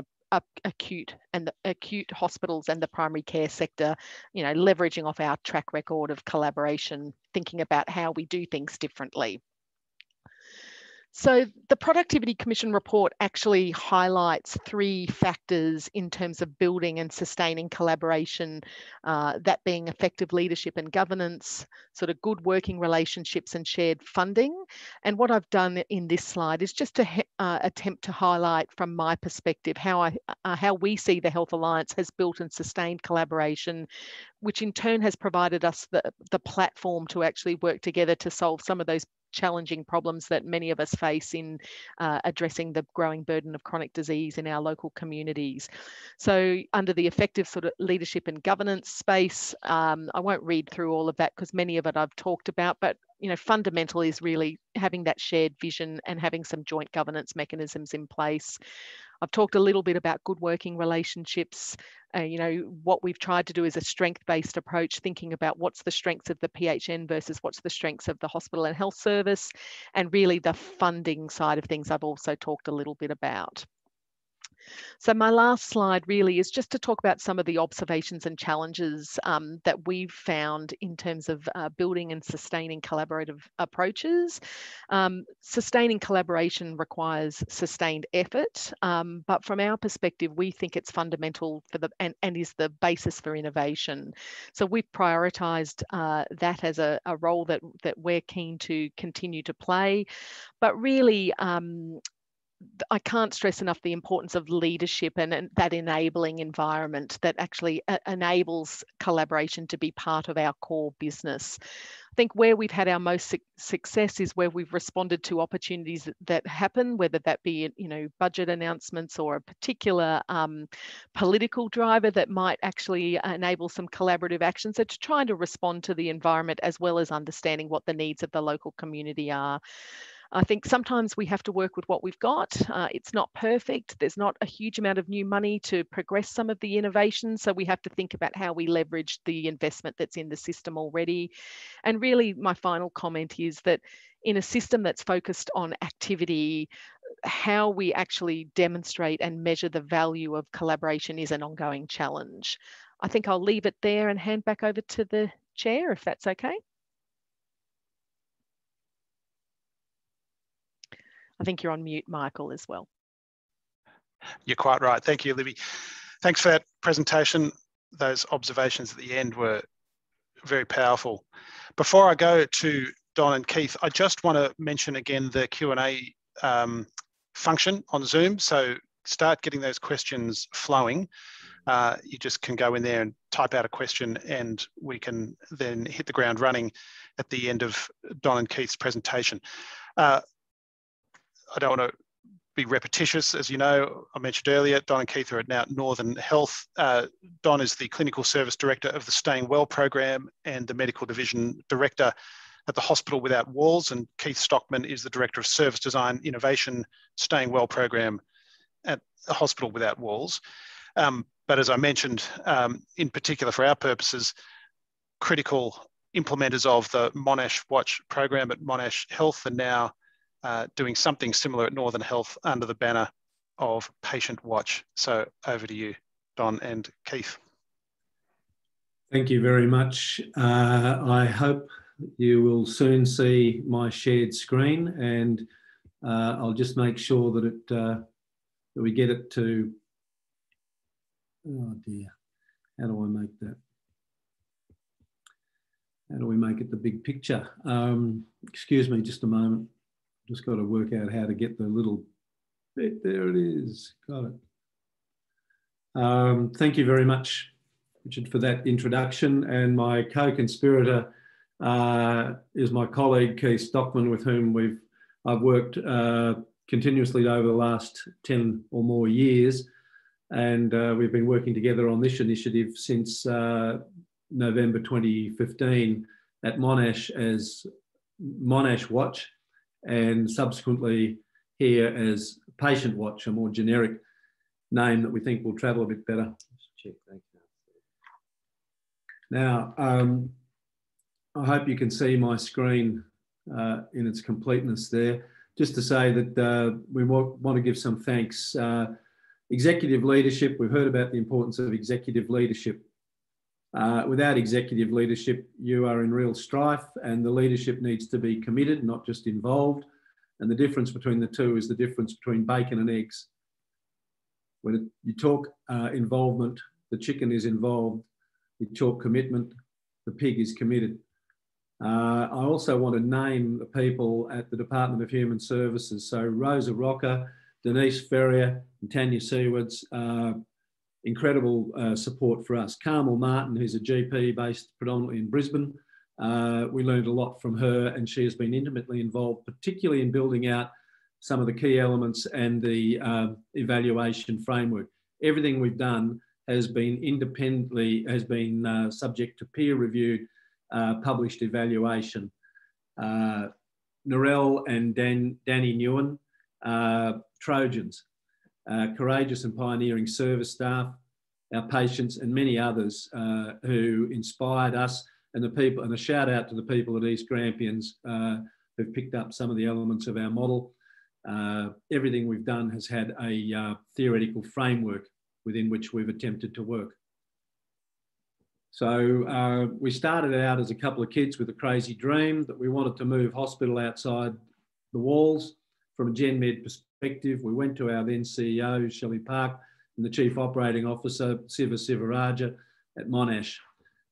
acute hospitals and the primary care sector, leveraging off our track record of collaboration, thinking about how we do things differently. So the Productivity Commission report actually highlights 3 factors in terms of building and sustaining collaboration, that being effective leadership and governance, sort of good working relationships and shared funding. And what I've done in this slide is just to attempt to highlight from my perspective how we see the Health Alliance has built and sustained collaboration, which in turn has provided us the platform to actually work together to solve some of those challenging problems that many of us face in addressing the growing burden of chronic disease in our local communities. So under the effective sort of leadership and governance space, I won't read through all of that because many of it I've talked about, but fundamental is really having that shared vision and having some joint governance mechanisms in place. I've talked a little bit about good working relationships. What we've tried to do is a strength-based approach, thinking about what's the strengths of the PHN versus what's the strengths of the hospital and health service, and really the funding side of things I've also talked a little bit about. So my last slide really is just to talk about some of the observations and challenges that we've found in terms of building and sustaining collaborative approaches. Sustaining collaboration requires sustained effort, but from our perspective, we think it's fundamental for and is the basis for innovation. So we've prioritised that as a role that we're keen to continue to play, but really I can't stress enough the importance of leadership and that enabling environment that actually enables collaboration to be part of our core business. I think where we've had our most success is where we've responded to opportunities that happen, whether that be budget announcements or a particular political driver that might actually enable some collaborative action. So to try to respond to the environment as well as understanding what the needs of the local community are. I think sometimes we have to work with what we've got. It's not perfect. There's not a huge amount of new money to progress some of the innovations. So we have to think about how we leverage the investment that's in the system already. And really, my final comment is that in a system that's focused on activity, how we actually demonstrate and measure the value of collaboration is an ongoing challenge. I think I'll leave it there and hand back over to the chair, if that's okay. I think you're on mute, Michael, as well. You're quite right. Thank you, Libby. Thanks for that presentation. Those observations at the end were very powerful. Before I go to Don and Keith, I just want to mention again the Q&A function on Zoom. So start getting those questions flowing. You just can go in there and type out a question, and we can then hit the ground running at the end of Don and Keith's presentation. I don't want to be repetitious. As you know, I mentioned earlier, Don and Keith are at now Northern Health. Don is the Clinical Service Director of the Staying Well program and the Medical Division Director at the Hospital Without Walls, and Keith Stockman is the Director of Service Design Innovation Staying Well program at the Hospital Without Walls. But as I mentioned, in particular for our purposes, critical implementers of the Monash Watch program at Monash Health, and now doing something similar at Northern Health under the banner of Patient Watch. So over to you, Don and Keith. Thank you very much. I hope you will soon see my shared screen, and I'll just make sure that that we get it to, oh dear, how do I make that? How do we make it the big picture? Excuse me just a moment. Just got to work out how to get the little bit. There it is. Got it. Thank you very much, Richard, for that introduction. And my co-conspirator is my colleague, Keith Stockman, with whom I've worked continuously over the last 10 or more years. And we've been working together on this initiative since November 2015 at Monash as Monash Watch, and subsequently here as Patient Watch, a more generic name that we think will travel a bit better. Check, thank you. Now, I hope you can see my screen in its completeness there. Just to say that we want to give some thanks. Executive leadership, we've heard about the importance of executive leadership. Without executive leadership, you are in real strife, and the leadership needs to be committed, not just involved. And the difference between the two is the difference between bacon and eggs. When you talk involvement, the chicken is involved. You talk commitment, the pig is committed. I also want to name the people at the Department of Human Services. So Rosa Rocker, Denise Ferrier and Tanya Seawards, incredible support for us. Carmel Martin, who's a GP based predominantly in Brisbane. We learned a lot from her, and she has been intimately involved, particularly in building out some of the key elements and the evaluation framework. Everything we've done has been subject to peer-reviewed, published evaluation. Narelle and Danny Newen, Trojans, courageous and pioneering service staff, our patients, and many others who inspired us, and the people, and a shout out to the people at East Grampians who've picked up some of the elements of our model. Everything we've done has had a theoretical framework within which we've attempted to work. So we started out as a couple of kids with a crazy dream that we wanted to move hospital outside the walls. From a Gen Med perspective, we went to our then CEO, Shelley Park, and the Chief Operating Officer, Siva Sivaraja, at Monash.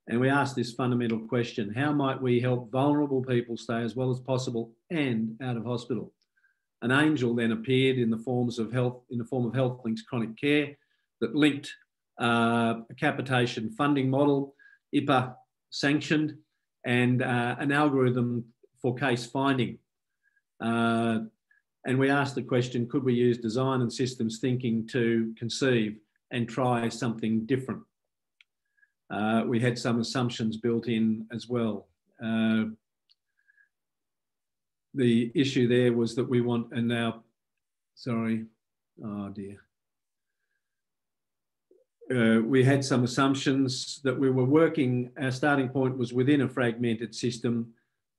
And we asked this fundamental question: how might we help vulnerable people stay as well as possible and out of hospital? An angel then appeared in the form of HealthLink's chronic care that linked a capitation funding model, IPA sanctioned, and an algorithm for case finding. And we asked the question, could we use design and systems thinking to conceive and try something different? We had some assumptions built in as well. The issue there was that we want, and now, sorry, oh dear. We had some assumptions that we were working, our starting point was within a fragmented system,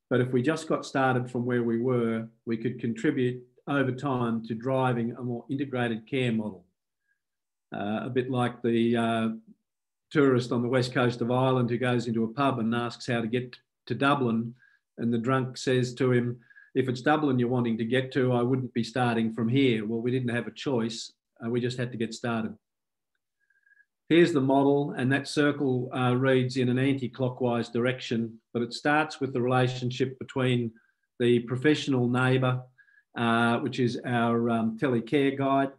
but if we just got started from where we were, we could contribute over time to driving a more integrated care model. A bit like the tourist on the west coast of Ireland who goes into a pub and asks how to get to Dublin, and the drunk says to him, if it's Dublin you're wanting to get to, I wouldn't be starting from here. Well, we didn't have a choice. We just had to get started. Here's the model, and that circle reads in an anti-clockwise direction, but it starts with the relationship between the professional neighbour, which is our telecare guide,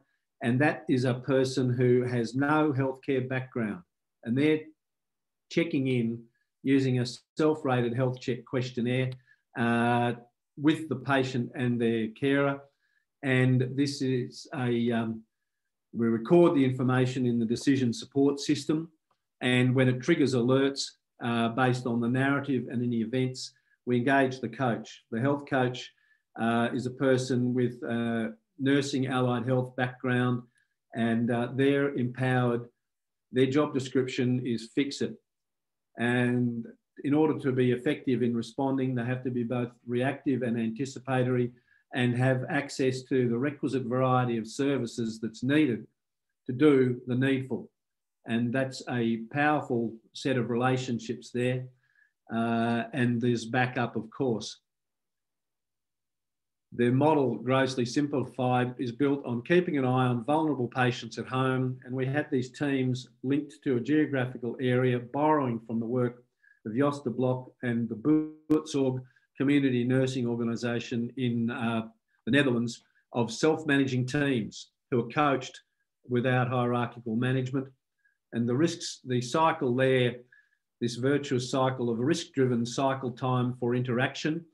and that is a person who has no healthcare background, and they're checking in using a self-rated health check questionnaire with the patient and their carer. And this is we record the information in the decision support system, and when it triggers alerts based on the narrative and any events, we engage the coach. The health coach is a person with nursing, allied health background, and they're empowered. Their job description is fix it. And in order to be effective in responding, they have to be both reactive and anticipatory, and have access to the requisite variety of services that's needed to do the needful. And that's a powerful set of relationships there. And there's backup, of course. Their model, grossly simplified, is built on keeping an eye on vulnerable patients at home, and we had these teams linked to a geographical area, borrowing from the work of Jos de Blok and the Buurtzorg community nursing organisation in the Netherlands, of self-managing teams who are coached without hierarchical management. And the risks, the cycle there, this virtuous cycle of a risk-driven cycle time for interaction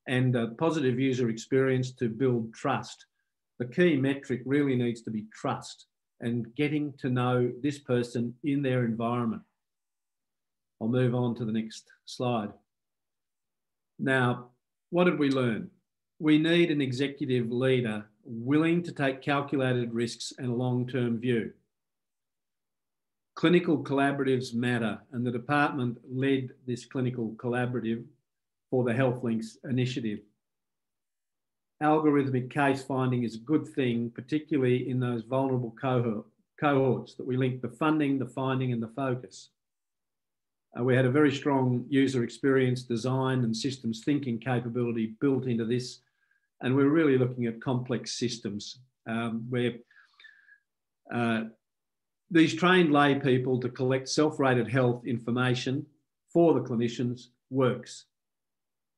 and a positive user experience to build trust. The key metric really needs to be trust and getting to know this person in their environment. I'll move on to the next slide. Now, what did we learn? We need an executive leader willing to take calculated risks and a long-term view. Clinical collaboratives matter, and the department led this clinical collaborative for the Health Links initiative. Algorithmic case finding is a good thing, particularly in those vulnerable cohorts that we link the funding, the finding, and the focus. We had a very strong user experience design and systems thinking capability built into this. And we're really looking at complex systems where these trained lay people to collect self-rated health information for the clinicians works.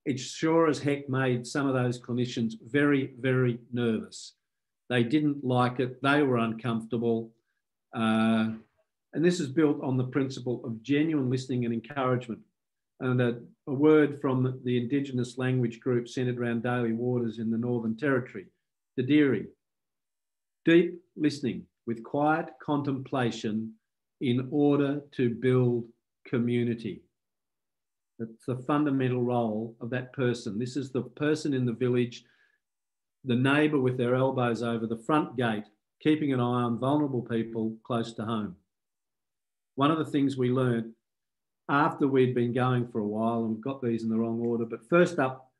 It sure as heck made some of those clinicians very, very nervous. They didn't like it. They were uncomfortable. And this is built on the principle of genuine listening and encouragement. And a word from the Indigenous language group centred around Daly Waters in the Northern Territory, the Diri. Deep listening with quiet contemplation in order to build community. That's the fundamental role of that person. This is the person in the village, the neighbour with their elbows over the front gate, keeping an eye on vulnerable people close to home. One of the things we learned after we'd been going for a while, and we've got these in the wrong order, but first up,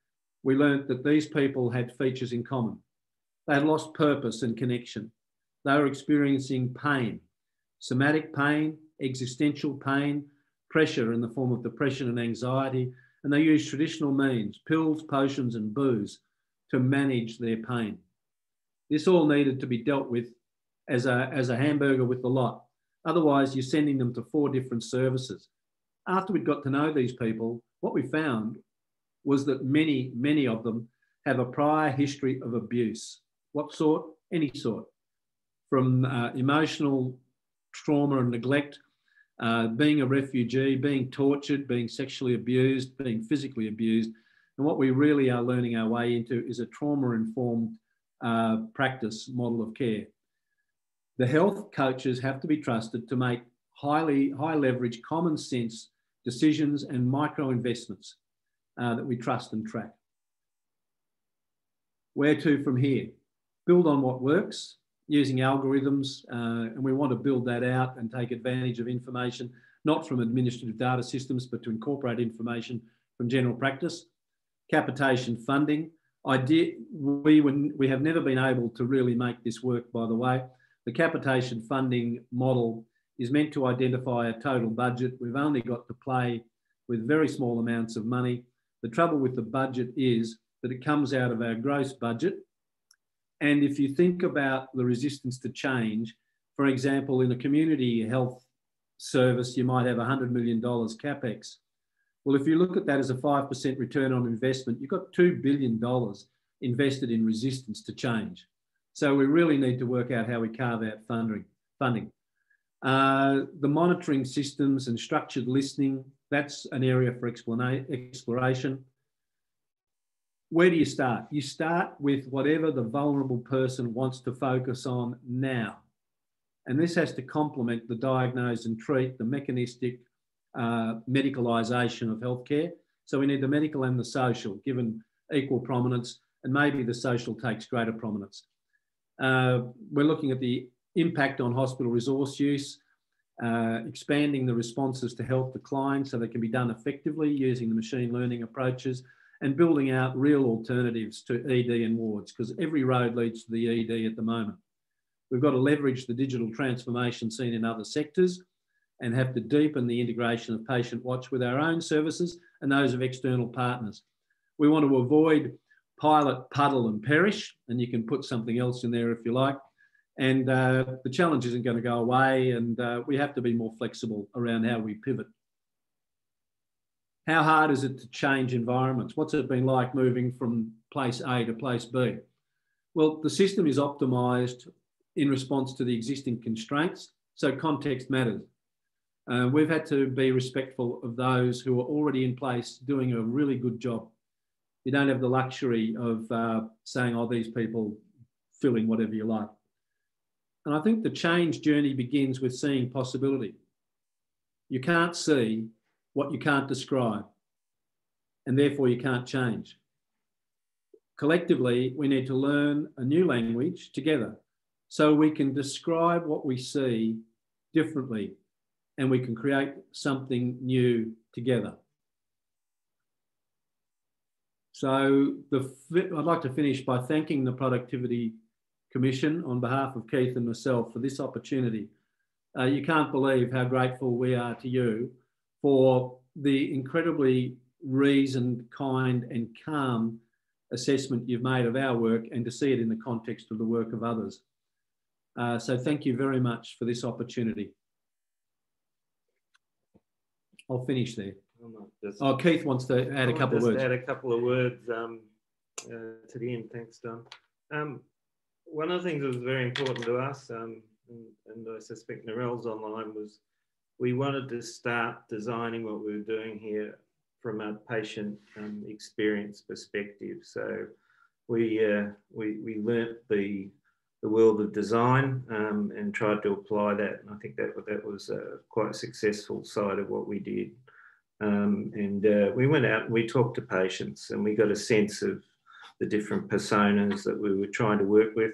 we learned that these people had features in common. They had lost purpose and connection. They were experiencing pain, somatic pain, existential pain, pressure in the form of depression and anxiety, and they used traditional means, pills, potions, and booze to manage their pain. This all needed to be dealt with as a hamburger with the lot. Otherwise, you're sending them to 4 different services. After we'd got to know these people, what we found was that many of them have a prior history of abuse. What sort? Any sort. From emotional trauma and neglect, being a refugee, being tortured, being sexually abused, being physically abused. And what we really are learning our way into is a trauma-informed practice model of care. The health coaches have to be trusted to make high leverage, common sense decisions and micro investments that we trust and track. Where to from here? Build on what works using algorithms, and we want to build that out and take advantage of information, not from administrative data systems, but to incorporate information from general practice. Capitation funding. We have never been able to really make this work, by the way. The capitation funding model is meant to identify a total budget. We've only got to play with very small amounts of money. The trouble with the budget is that it comes out of our gross budget. And if you think about the resistance to change, for example, in a community health service, you might have $100 million capex. Well, if you look at that as a 5% return on investment, you've got $2 billion invested in resistance to change. So we really need to work out how we carve out funding. The monitoring systems and structured listening, that's an area for exploration. Where do you start? You start with whatever the vulnerable person wants to focus on now. And this has to complement the diagnose and treat, the mechanistic medicalisation of healthcare. So we need the medical and the social given equal prominence, and maybe the social takes greater prominence. We're looking at the impact on hospital resource use, expanding the responses to health decline so they can be done effectively using the machine learning approaches, and building out real alternatives to ED and wards, because every road leads to the ED at the moment. We've got to leverage the digital transformation seen in other sectors and have to deepen the integration of patient watch with our own services and those of external partners. We want to avoid pilot, puddle and perish, and you can put something else in there if you like. And the challenge isn't going to go away, and we have to be more flexible around how we pivot. How hard is it to change environments? What's it been like moving from place A to place B? Well, the system is optimised in response to the existing constraints, so context matters. We've had to be respectful of those who are already in place doing a really good job. You don't have the luxury of saying, oh, these people fill in whatever you like. And I think the change journey begins with seeing possibility. You can't see what you can't describe, and therefore you can't change. Collectively, we need to learn a new language together so we can describe what we see differently, and we can create something new together. So I'd like to finish by thanking the Productivity Commission on behalf of Keith and myself for this opportunity. You can't believe how grateful we are to you for the incredibly reasoned, kind and calm assessment you've made of our work, and to see it in the context of the work of others. So thank you very much for this opportunity. I'll finish there. Oh, Keith wants to add a couple of words. Add a couple of words to the end. Thanks, Don. One of the things that was very important to us, and I suspect Narelle's online, was we wanted to start designing what we were doing here from a patient experience perspective. So we learnt the world of design and tried to apply that. And I think that was quite a successful side of what we did. We went out and we talked to patients, and we got a sense of the different personas that we were trying to work with.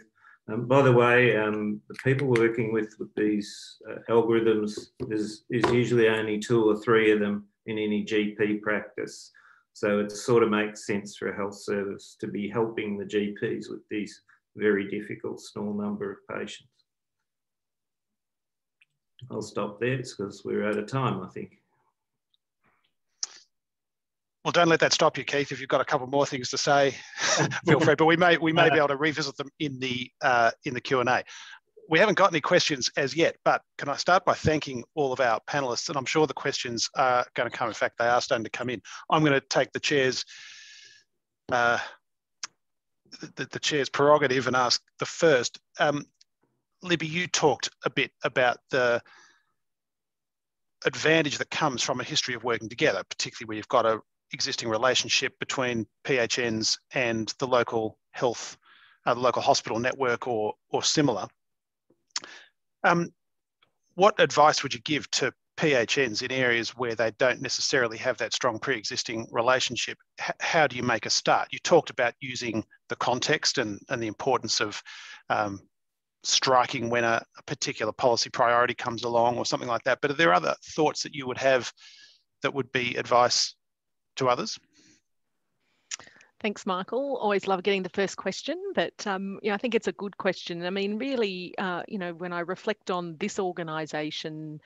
By the way, the people working with these algorithms, is usually only 2 or 3 of them in any GP practice. So it sort of makes sense for a health service to be helping the GPs with these very difficult small number of patients. I'll stop there because we're out of time, I think. Well, don't let that stop you, Keith. If you've got a couple more things to say, feel free. But we may be able to revisit them in the Q&A. We haven't got any questions as yet, but can I start by thanking all of our panelists? And I'm sure the questions are going to come. In fact, they are starting to come in. I'm going to take the chair's prerogative and ask the first. Libby, you talked a bit about the advantage that comes from a history of working together, particularly where you've got a existing relationship between PHNs and the local health, the local hospital network or similar. What advice would you give to PHNs in areas where they don't necessarily have that strong pre-existing relationship? How do you make a start? You talked about using the context and the importance of striking when a particular policy priority comes along or something like that. But are there other thoughts that you would have that would be advice to others? Thanks, Michael. Always love getting the first question, but I think it's a good question. I mean, really, when I reflect on this organisation,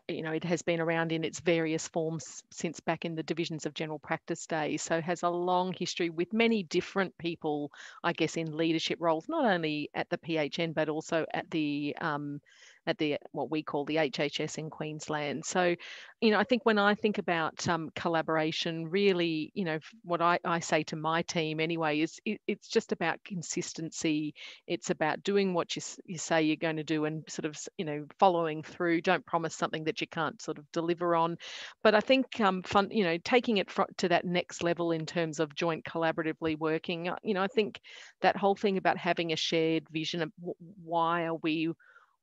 it has been around in its various forms since back in the divisions of general practice days. So has a long history with many different people, I guess, in leadership roles, not only at the PHN, but also at the what we call the HHS in Queensland. So, I think when I think about collaboration, really, what I say to my team anyway is it's just about consistency. It's about doing what you say you're going to do and sort of, following through. Don't promise something that you can't sort of deliver on. But I think taking it to that next level in terms of joint collaboratively working, I think that whole thing about having a shared vision of why are we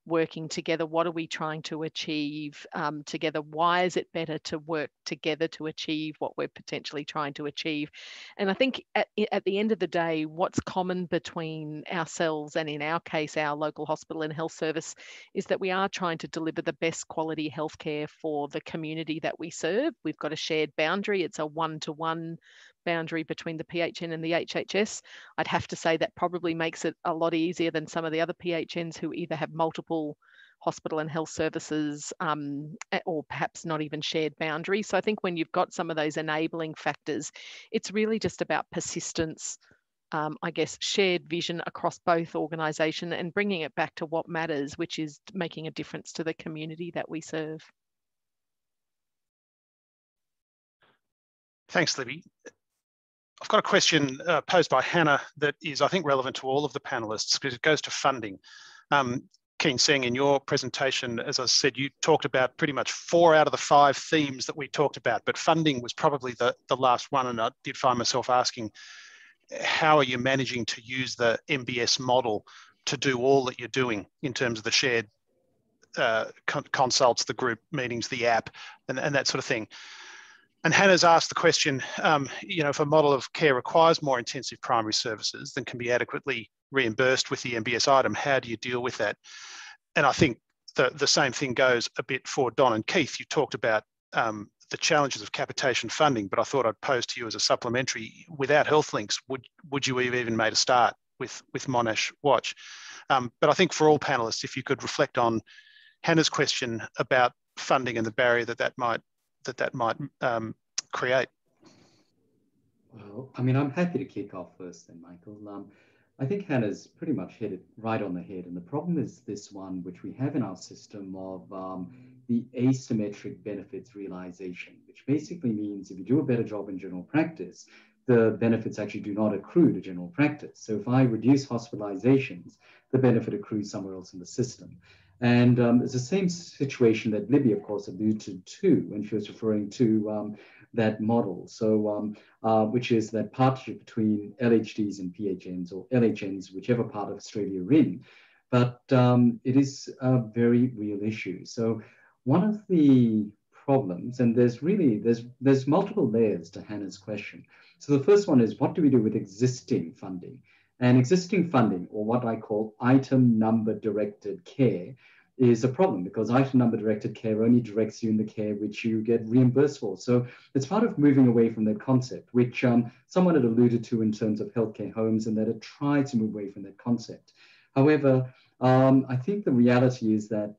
working together? What are we trying to achieve together? Why is it better to work together to achieve what we're potentially trying to achieve? And I think at the end of the day, what's common between ourselves and, in our case, our local hospital and health service, is that we are trying to deliver the best quality healthcare for the community that we serve. We've got a shared boundary. It's a one-to-one boundary between the PHN and the HHS. I'd have to say that probably makes it a lot easier than some of the other PHNs who either have multiple hospital and health services or perhaps not even shared boundaries. So I think when you've got some of those enabling factors, it's really just about persistence, I guess, shared vision across both organisations and bringing it back to what matters, which is making a difference to the community that we serve. Thanks, Libby. I've got a question posed by Hannah that is, I think, relevant to all of the panellists because it goes to funding. Kean-Seng, in your presentation, as I said, you talked about pretty much 4 out of the 5 themes that we talked about, but funding was probably the last one, and I did find myself asking, how are you managing to use the MBS model to do all that you're doing in terms of the shared consults, the group meetings, the app, and that sort of thing? And Hannah's asked the question, if a model of care requires more intensive primary services than can be adequately reimbursed with the MBS item, how do you deal with that? And I think the same thing goes a bit for Don and Keith. You talked about the challenges of capitation funding, but I thought I'd pose to you as a supplementary, without health links, would you have even made a start with Monash Watch? But I think for all panelists, if you could reflect on Hannah's question about funding and the barrier that might create. Well, I mean, I'm happy to kick off first then, Michael. I think Hannah's pretty much hit it right on the head. And the problem is this one, which we have in our system of the asymmetric benefits realization, which basically means if you do a better job in general practice, the benefits actually do not accrue to general practice. So if I reduce hospitalizations, the benefit accrues somewhere else in the system. And it's the same situation that Libby, of course, alluded to when she was referring to that model. So, which is that partnership between LHDs and PHNs, or LHNs, whichever part of Australia you're in. But it is a very real issue. So one of the problems, and there's multiple layers to Hannah's question. So the first one is, what do we do with existing funding? And existing funding, or what I call item number directed care, is a problem because item number directed care only directs you in the care which you get reimbursed for. So it's part of moving away from that concept, which someone had alluded to in terms of healthcare homes, and that it tried to move away from that concept. However, I think the reality is that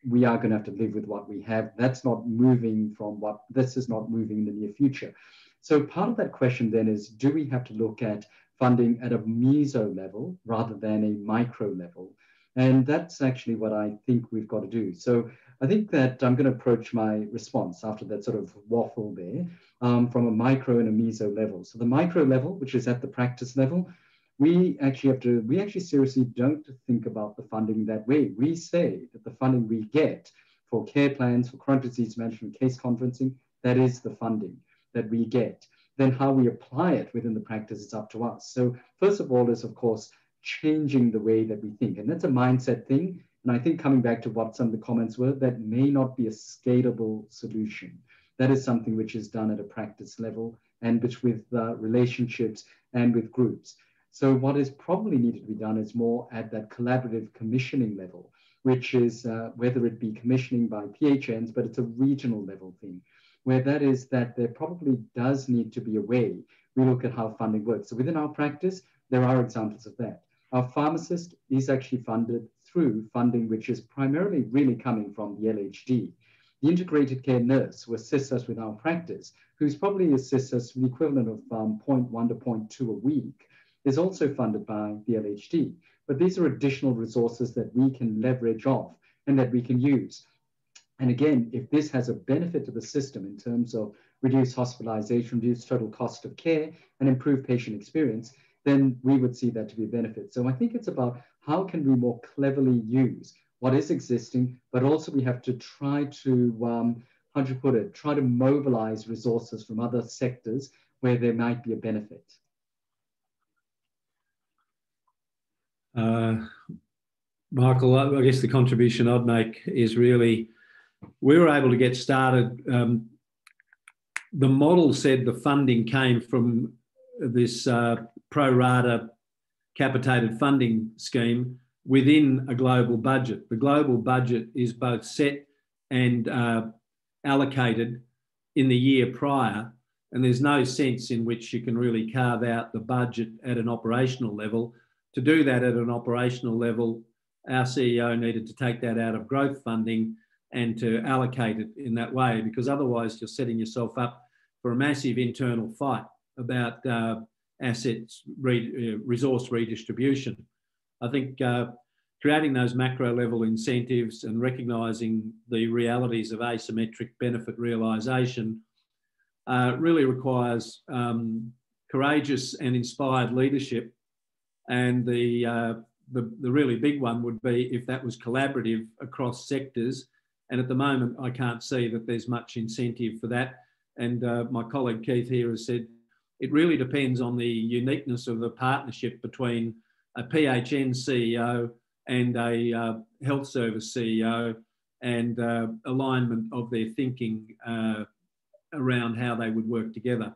we are going to have to live with what we have. This is not moving in the near future. So part of that question then is, do we have to look at funding at a meso level rather than a micro level? And that's actually what I think we've got to do. So I think that I'm going to approach my response after that sort of waffle there from a micro and a meso level. So the micro level, which is at the practice level, we actually seriously don't think about the funding that way. We say that the funding we get for care plans, for chronic disease management, case conferencing, that is the funding that we get. Then how we apply it within the practice is up to us. So first of all is, of course, changing the way that we think. And that's a mindset thing. And I think coming back to what some of the comments were, that may not be a scalable solution. That is something which is done at a practice level and which with relationships and with groups. So what is probably needed to be done is more at that collaborative commissioning level, which is whether it be commissioning by PHNs, but it's a regional level thing, where that is that there probably does need to be a way we look at how funding works. So within our practice, there are examples of that. Our pharmacist is actually funded through funding which is primarily really coming from the LHD. The integrated care nurse who assists us with our practice, who's probably assists us with the equivalent of 0.1 to 0.2 a week, is also funded by the LHD. But these are additional resources that we can leverage off and that we can use. And again, if this has a benefit to the system in terms of reduced hospitalization, reduced total cost of care, and improved patient experience, then we would see that to be a benefit. So I think it's about how can we more cleverly use what is existing, but also we have to try to, try to mobilize resources from other sectors where there might be a benefit. Michael, I guess the contribution I'd make is really, we were able to get started. The model said the funding came from this pro rata capitated funding scheme within a global budget. The global budget is both set and allocated in the year prior, and there's no sense in which you can really carve out the budget at an operational level. To do that at an operational level, our CEO needed to take that out of growth funding and to allocate it in that way, because otherwise you're setting yourself up for a massive internal fight about assets, resource redistribution. I think creating those macro level incentives and recognising the realities of asymmetric benefit realisation really requires courageous and inspired leadership. And the really big one would be if that was collaborative across sectors. And at the moment, I can't see that there's much incentive for that. And my colleague Keith here has said, it really depends on the uniqueness of the partnership between a PHN CEO and a health service CEO, and alignment of their thinking around how they would work together.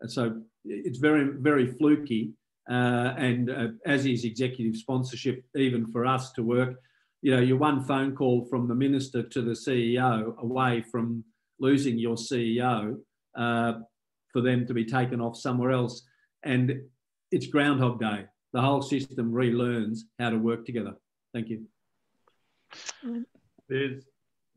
So it's very, very fluky. And as is executive sponsorship, even for us to work, you know, you're one phone call from the minister to the CEO away from losing your CEO for them to be taken off somewhere else. And it's Groundhog Day. The whole system relearns how to work together. Thank you.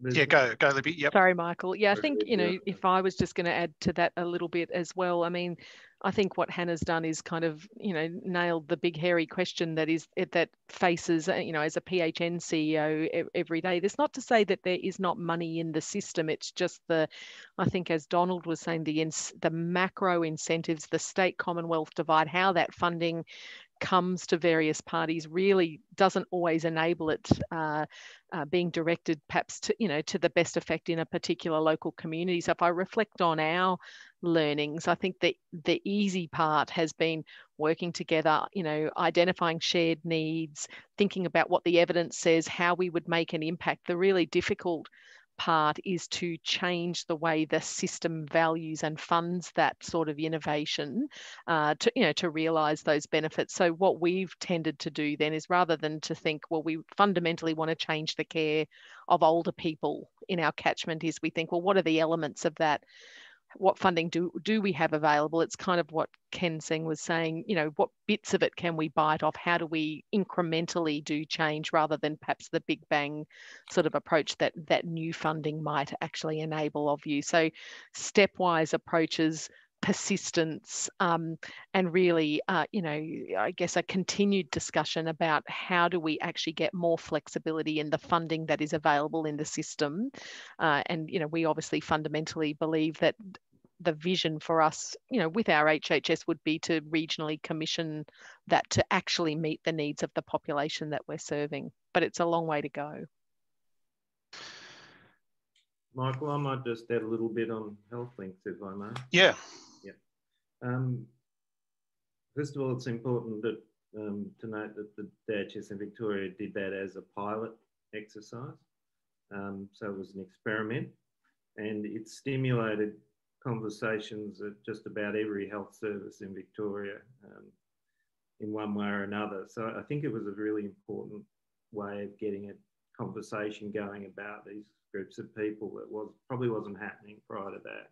Yeah, go Libby. Yep. Sorry, Michael. Yeah, I think, you know, if I was just going to add to that a little bit as well, I mean, I think what Hannah's done is kind of, you know, nailed the big hairy question that faces, you know, as a PHN CEO every day. There's not to say that there is not money in the system. It's just I think as Donald was saying, the macro incentives, the state Commonwealth divide, how that funding comes to various parties really doesn't always enable it being directed perhaps to, you know, to the best effect in a particular local community. So if I reflect on our learnings, I think that the easy part has been working together, you know, identifying shared needs, thinking about what the evidence says, how we would make an impact. The really difficult part is to change the way the system values and funds that sort of innovation to realize those benefits. So what we've tended to do then is, rather than to think, well, we fundamentally want to change the care of older people in our catchment, is we think, well, what are the elements of that? What funding do we have available? It's kind of what Kean-Seng was saying, you know, what bits of it can we bite off? How do we incrementally do change, rather than perhaps the big bang sort of approach that new funding might actually enable of you? So stepwise approaches, persistence, and really, you know, I guess a continued discussion about how do we actually get more flexibility in the funding that is available in the system. And, you know, we obviously fundamentally believe that the vision for us, you know, with our HHS would be to regionally commission that to actually meet the needs of the population that we're serving. But it's a long way to go. Michael, I might just add a little bit on health links, if I may. Yeah. First of all, it's important that, to note that the DHS in Victoria did that as a pilot exercise. So it was an experiment, and it stimulated conversations at just about every health service in Victoria in one way or another. So I think it was a really important way of getting a conversation going about these groups of people that probably wasn't happening prior to that.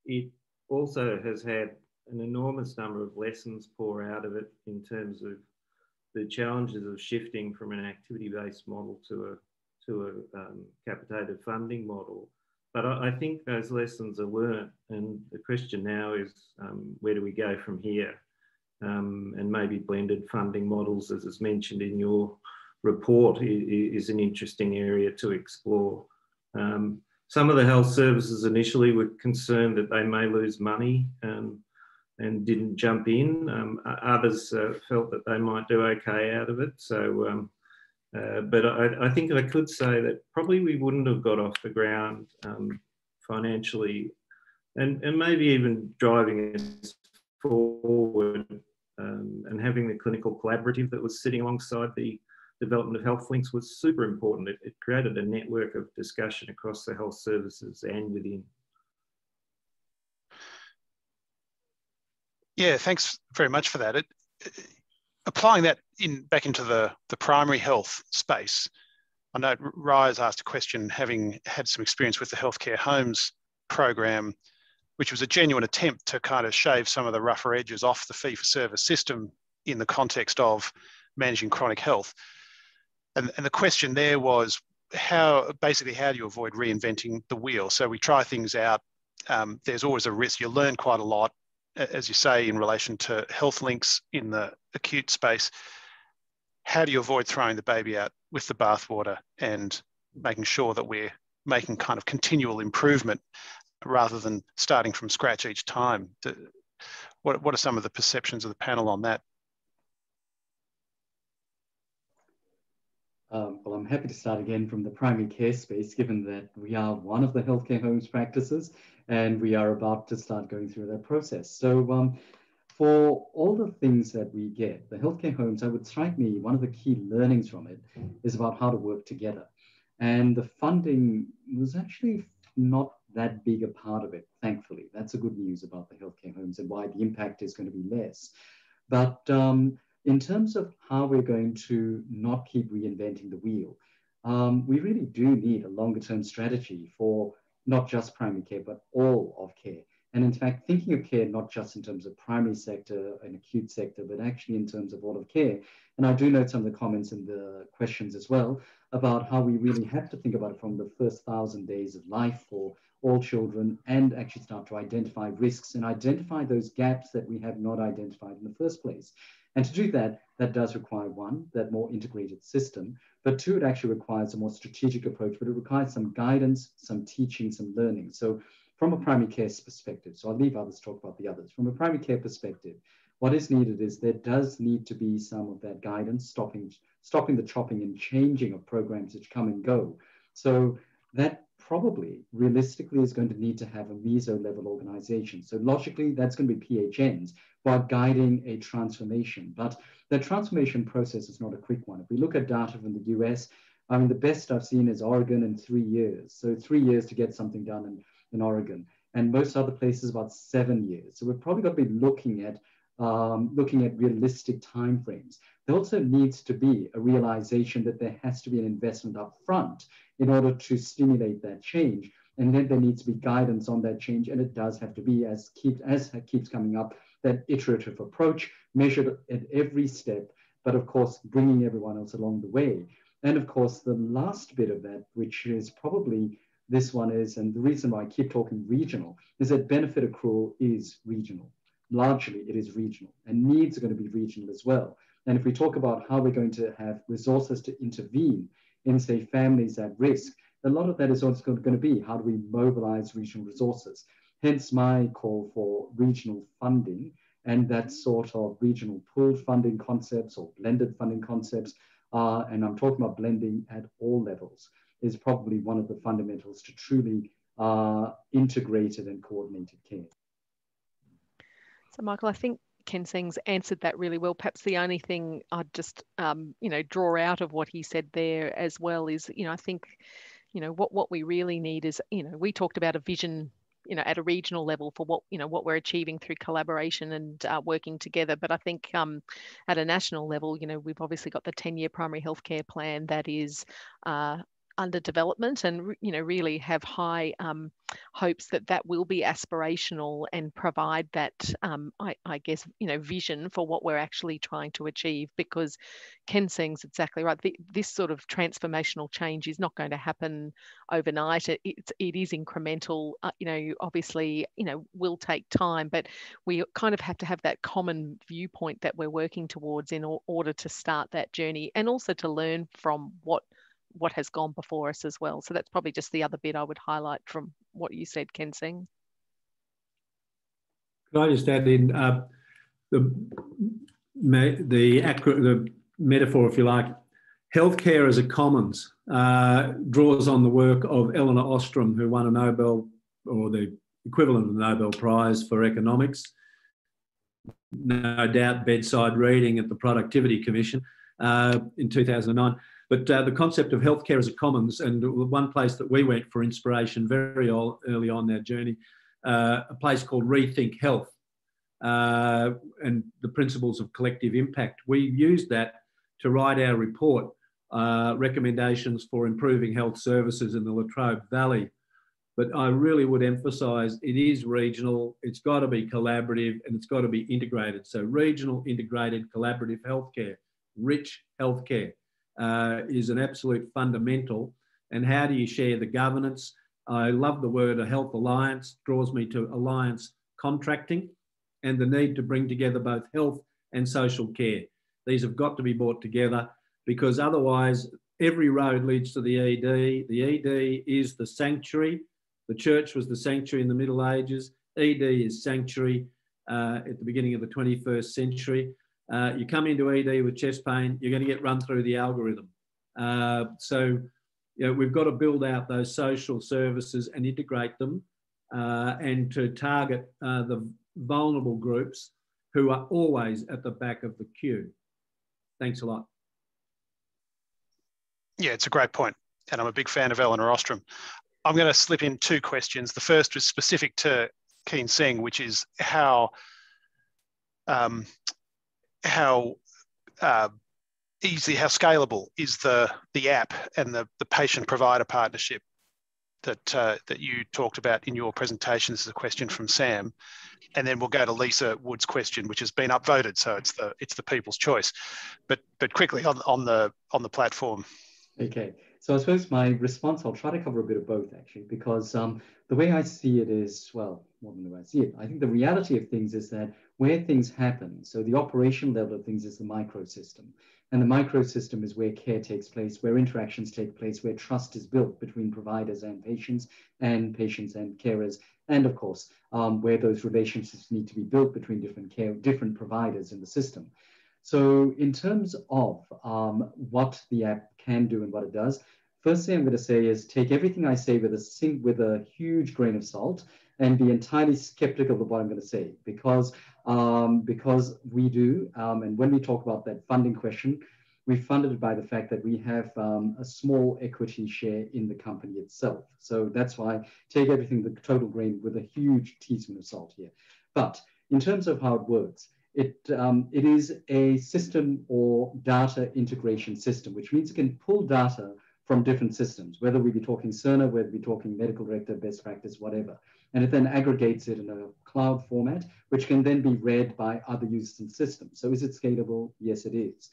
It also has had an enormous number of lessons pour out of it in terms of the challenges of shifting from an activity-based model to a capitated funding model. But I think those lessons are learnt, and the question now is where do we go from here? And maybe blended funding models, as is mentioned in your report, is an interesting area to explore. Some of the health services initially were concerned that they may lose money and didn't jump in. Others felt that they might do okay out of it. So, but I think I could say that probably we wouldn't have got off the ground financially, and maybe even driving us forward and having the clinical collaborative that was sitting alongside the development of health links was super important. It created a network of discussion across the health services and within. Yeah, thanks very much for that. Applying that back into the primary health space, I know Raya's asked a question, having had some experience with the healthcare homes program, which was a genuine attempt to kind of shave some of the rougher edges off the fee-for-service system in the context of managing chronic health. And the question there was, how do you avoid reinventing the wheel? So we try things out. There's always a risk. You learn quite a lot. as you say, in relation to health links in the acute space, how do you avoid throwing the baby out with the bathwater and making sure that we're making kind of continual improvement rather than starting from scratch each time? What are some of the perceptions of the panel on that? Well, I'm happy to start again from the primary care space, given that we are one of the healthcare homes practices and we are about to start going through that process. So for all the things that we get, the healthcare homes, I would strike me, one of the key learnings from it is about how to work together. And the funding was actually not that big a part of it, thankfully. That's the good news about the healthcare homes and why the impact is going to be less. But in terms of how we're going to not keep reinventing the wheel, we really do need a longer term strategy for not just primary care, but all of care. And in fact, thinking of care, not just in terms of primary sector and acute sector, but actually in terms of all of care. And I do note some of the comments in the questions as well about how we really have to think about it from the first 1,000 days of life for all children and actually start to identify risks and identify those gaps that we have not identified in the first place. And to do that, that does require, one, that more integrated system, but two, it actually requires a more strategic approach, but it requires some guidance, some teaching, some learning. So from a primary care perspective, so I'll leave others talk about the others. From a primary care perspective, what is needed is there does need to be some of that guidance, stopping the chopping and changing of programs which come and go. So that probably realistically is going to need to have a meso level organization. So logically, that's going to be PHNs while guiding a transformation. But the transformation process is not a quick one. If we look at data from the US, I mean, the best I've seen is Oregon in 3 years. So 3 years to get something done in Oregon. And most other places about 7 years. So we've probably got to be looking at realistic timeframes. There also needs to be a realization that there has to be an investment up front in order to stimulate that change. And then there needs to be guidance on that change. And it does have to be, as keeps coming up, that iterative approach measured at every step, but of course, bringing everyone else along the way. And of course, the last bit of that, which is probably this one is, and the reason why I keep talking regional, is that benefit accrual is regional. Largely, it is regional, and needs are going to be regional as well. And if we talk about how we're going to have resources to intervene in, say, families at risk, a lot of that is also going to be how do we mobilize regional resources. Hence my call for regional funding and that sort of regional pooled funding concepts or blended funding concepts. And I'm talking about blending at all levels is probably one of the fundamentals to truly integrated and coordinated care. So, Michael, I think Kean-Seng's answered that really well. Perhaps the only thing I'd just, draw out of what he said there as well is, I think, what we really need is, we talked about a vision, at a regional level for what we're achieving through collaboration and working together. But I think at a national level, we've obviously got the 10-year primary healthcare plan that is under development, and really have high hopes that will be aspirational and provide that I guess vision for what we're actually trying to achieve, because Kean-Seng's exactly right. This sort of transformational change is not going to happen overnight. It is incremental. Obviously will take time, but we kind of have to have that common viewpoint that we're working towards in order to start that journey, and also to learn from what has gone before us as well. So that's probably just the other bit I would highlight from what you said, Kean-Seng. Could I just add in the metaphor, if you like, healthcare as a commons draws on the work of Elinor Ostrom, who won a Nobel, or the equivalent of the Nobel Prize for economics. No doubt bedside reading at the Productivity Commission in 2009. But the concept of healthcare as a commons, and one place that we went for inspiration very early on our journey, a place called Rethink Health, and the principles of collective impact. We used that to write our report, recommendations for improving health services in the Latrobe Valley. But I really would emphasise it is regional, it's got to be collaborative, and it's got to be integrated. So regional, integrated, collaborative healthcare, rich healthcare. Is an absolute fundamental. And how do you share the governance? I love the word a health alliance, draws me to alliance contracting. and the need to bring together both health and social care. These have got to be brought together, because otherwise every road leads to the ED. The ED is the sanctuary. The church was the sanctuary in the Middle Ages. ED is sanctuary at the beginning of the 21st century. You come into ED with chest pain, you're going to get run through the algorithm. So you know, we've got to build out those social services and integrate them, and to target the vulnerable groups who are always at the back of the queue. Thanks a lot. Yeah, it's a great point, and I'm a big fan of Eleanor Ostrom. I'm going to slip in two questions. The first was specific to Kean-Seng, which is how easy, how scalable is the app and the patient provider partnership that you talked about in your presentation. This is a question from Sam, and then we'll go to Lisa Wood's question, which has been upvoted, so it's the people's choice. But quickly on the platform. Okay, so I suppose my response, I'll try to cover a bit of both actually, because the way I see it is, well, more than the way I see it, I think the reality of things is that where things happen, so the operational level of things is the microsystem. And the microsystem is where care takes place, where interactions take place, where trust is built between providers and patients and carers, and of course, where those relationships need to be built between different providers in the system. So in terms of what the app can do and what it does, first thing I'm going to say is take everything I say with a huge grain of salt and be entirely skeptical of what I'm going to say, because we do, and when we talk about that funding question, we funded it by the fact that we have a small equity share in the company itself. So that's why take everything, the total grain, with a huge teaspoon of salt here. But in terms of how it works, it is a system or data integration system, which means it can pull data from different systems, whether we be talking Cerner, whether we be talking medical director, best practice, whatever. And it then aggregates it in a cloud format, which can then be read by other users in the system. So is it scalable? Yes, it is.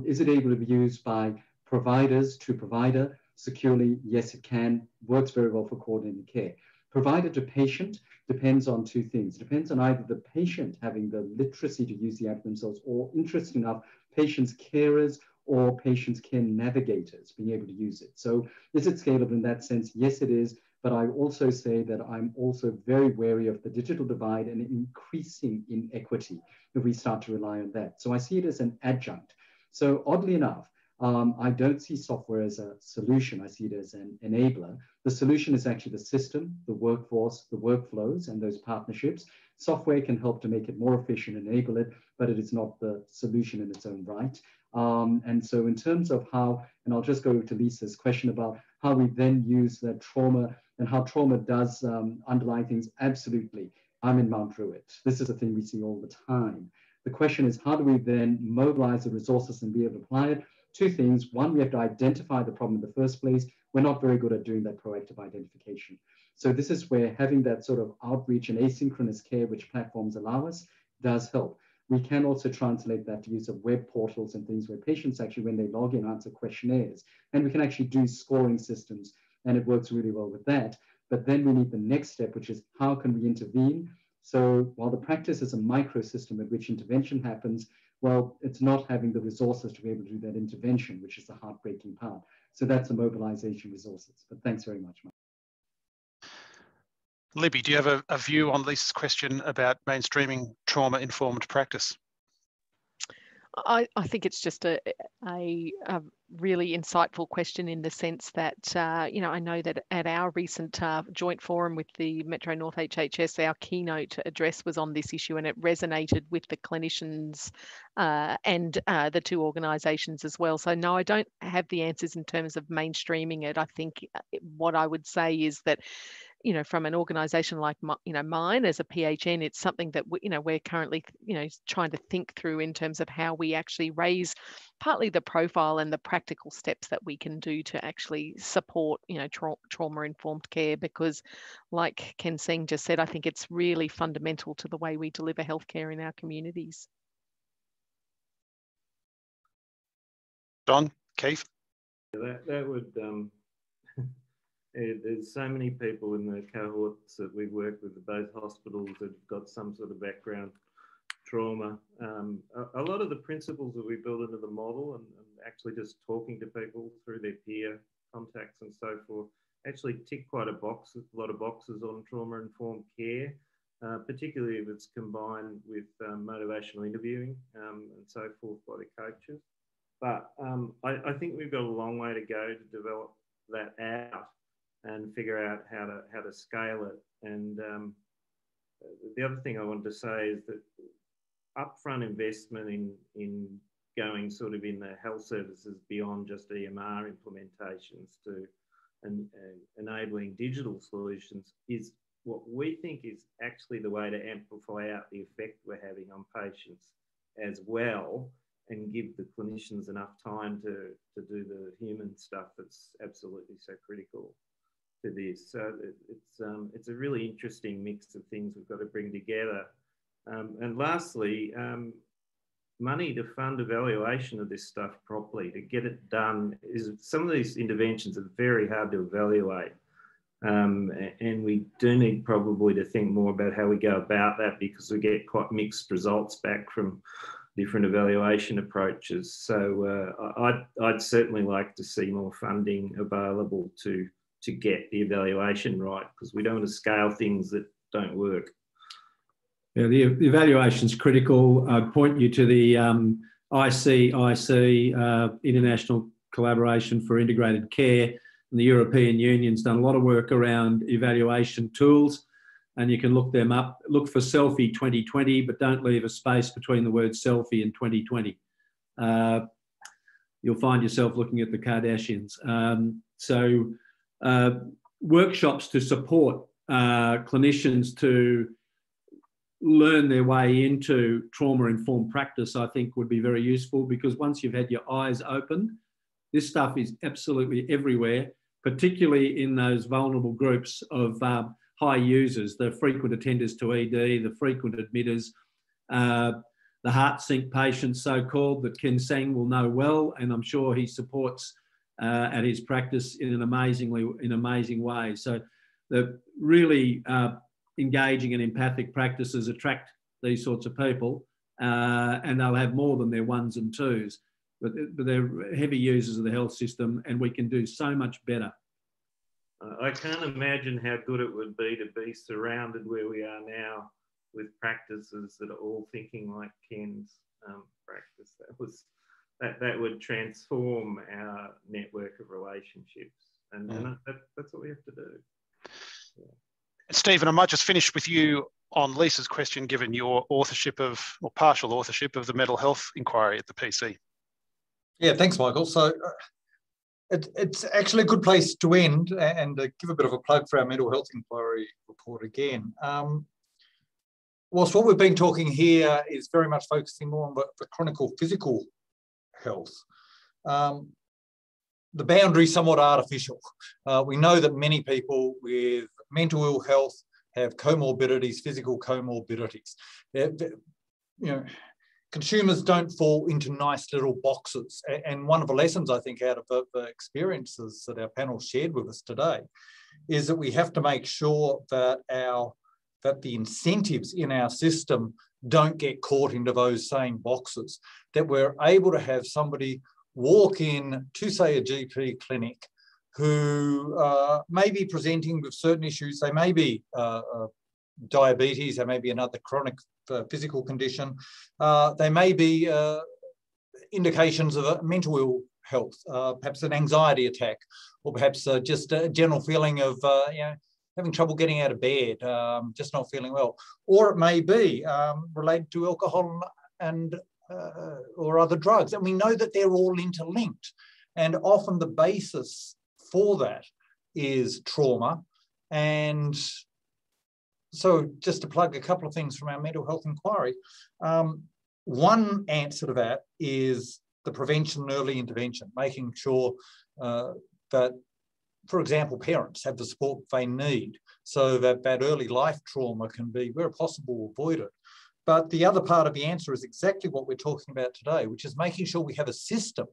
Is it able to be used by providers to provider securely? Yes, it can. Works very well for coordinating care. Provider to patient depends on two things. It depends on either the patient having the literacy to use the app themselves, or, interesting enough, patients' carers or patients' care navigators being able to use it. So is it scalable in that sense? Yes, it is. But I also say that I'm also very wary of the digital divide and increasing inequity if we start to rely on that. So I see it as an adjunct. So oddly enough, I don't see software as a solution. I see it as an enabler. The solution is actually the system, the workforce, the workflows, and those partnerships. Software can help to make it more efficient, enable it, but it is not the solution in its own right. And so in terms of how, and I'll just go to Lisa's question about how we then use that trauma and how trauma does underlie things, absolutely. I'm in Mt Druitt. This is a thing we see all the time. The question is, how do we then mobilize the resources and be able to apply it? Two things. One, we have to identify the problem in the first place. We're not very good at doing that proactive identification. So this is where having that sort of outreach and asynchronous care, which platforms allow us, does help. We can also translate that to use of web portals and things where patients actually, when they log in, answer questionnaires. And we can actually do scoring systems, and it works really well with that. But then we need the next step, which is how can we intervene? So while the practice is a microsystem at which intervention happens, well, it's not having the resources to be able to do that intervention, which is the heartbreaking part. So that's a mobilization resources. But thanks very much, Mike. Libby, do you have a view on Lisa's question about mainstreaming trauma-informed practice? I think it's just a really insightful question in the sense that, you know, I know that at our recent joint forum with the Metro North HHS, our keynote address was on this issue, and it resonated with the clinicians and the two organisations as well. So no, I don't have the answers in terms of mainstreaming it. I think what I would say is that, you know, from an organisation like mine as a PHN, it's something that we're currently trying to think through in terms of how we actually raise partly the profile and the practical steps that we can do to actually support trauma-informed care, because like Kean-Seng just said, I think it's really fundamental to the way we deliver healthcare in our communities. Don, Keith? That would there's so many people in the cohorts that we work with at both hospitals that have got some sort of background trauma. A lot of the principles that we build into the model and actually just talking to people through their peer contacts and so forth actually tick quite a lot of boxes on trauma-informed care, particularly if it's combined with motivational interviewing and so forth by the coaches. But I think we've got a long way to go to develop that out and figure out how to scale it. And the other thing I wanted to say is that upfront investment in going sort of in the health services beyond just EMR implementations to enabling digital solutions is what we think is actually the way to amplify out the effect we're having on patients as well, and give the clinicians enough time to do the human stuff that's absolutely so critical to this. So it's a really interesting mix of things we've got to bring together. And lastly, money to fund evaluation of this stuff properly, to get it done. Some of these interventions are very hard to evaluate. And we do need probably to think more about how we go about that, because we get quite mixed results back from different evaluation approaches. So I'd certainly like to see more funding available to get the evaluation right, because we don't want to scale things that don't work. Yeah, the evaluation is critical. I'd point you to the ICIC, International Collaboration for Integrated Care, and the European Union's done a lot of work around evaluation tools, and you can look them up. Look for Selfie 2020, but don't leave a space between the word selfie and 2020. You'll find yourself looking at the Kardashians. Workshops to support clinicians to learn their way into trauma-informed practice, I think would be very useful, because once you've had your eyes open, this stuff is absolutely everywhere, particularly in those vulnerable groups of high users, the frequent attenders to ED, the frequent admitters, the heart sink patients, so-called, that Kean-Seng will know well, and I'm sure he supports at his practice in an amazing way. So the really engaging and empathic practices attract these sorts of people, and they'll have more than their ones and twos, but they're heavy users of the health system, and we can do so much better. I can't imagine how good it would be to be surrounded where we are now with practices that are all thinking like Ken's practice. That would transform our network of relationships, and that's what we have to do. Yeah. Stephen, I might just finish with you on Lisa's question, given your authorship of, or partial authorship of, the mental health inquiry at the PC. Yeah, thanks, Michael. So it's actually a good place to end, and give a bit of a plug for our mental health inquiry report again. Whilst what we've been talking here is very much focusing more on the chronic physical health, the boundary is somewhat artificial. We know that many people with mental ill health have comorbidities, physical comorbidities. Consumers don't fall into nice little boxes. And one of the lessons, I think, out of the experiences that our panel shared with us today is that we have to make sure that the incentives in our system don't get caught into those same boxes, that we're able to have somebody walk in to, say, a GP clinic who may be presenting with certain issues. They may be diabetes, they may be another chronic physical condition, they may be indications of a mental ill health, perhaps an anxiety attack, or perhaps just a general feeling of having trouble getting out of bed, just not feeling well. Or it may be related to alcohol and or other drugs. And we know that they're all interlinked. And often the basis for that is trauma. And so just to plug a couple of things from our mental health inquiry, one answer to that is the prevention and early intervention, making sure that, for example, parents have the support they need so that that early life trauma can be, where possible, avoided. But the other part of the answer is exactly what we're talking about today, which is making sure we have a system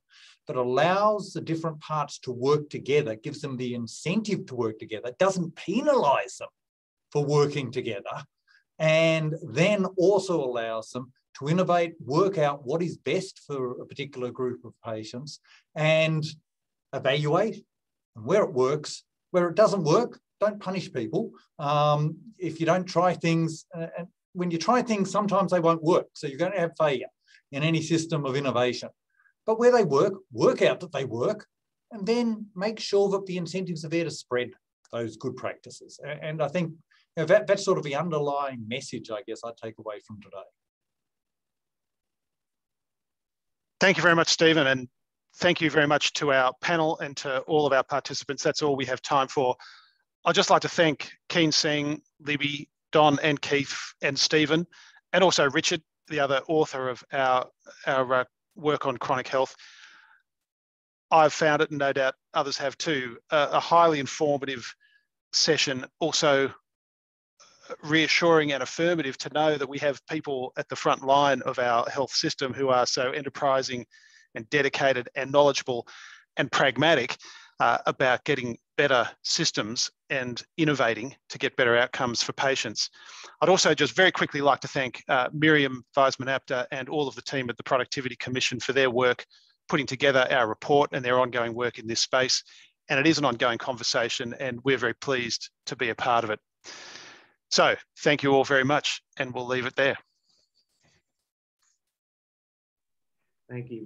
that allows the different parts to work together, gives them the incentive to work together, doesn't penalise them for working together, and then also allows them to innovate, work out what is best for a particular group of patients, and evaluate. And where it works, where it doesn't work, don't punish people. If you don't try things, and when you try things, sometimes they won't work. So you're going to have failure in any system of innovation. But where they work out that they work, and then make sure that the incentives are there to spread those good practices. And I think that's sort of the underlying message, I guess, I take away from today. Thank you very much, Stephen, and thank you very much to our panel and to all of our participants. That's all we have time for. I'd just like to thank Kean-Seng, Libby, Don and Keith and Stephen, and also Richard, the other author of our work on chronic health. I've found it, and no doubt others have too, a highly informative session, also reassuring and affirmative to know that we have people at the front line of our health system who are so enterprising and dedicated and knowledgeable and pragmatic about getting better systems and innovating to get better outcomes for patients. I'd also just very quickly like to thank Miriam Weisman-Apter and all of the team at the Productivity Commission for their work putting together our report and their ongoing work in this space. And it is an ongoing conversation, and we're very pleased to be a part of it. So thank you all very much, and we'll leave it there. Thank you.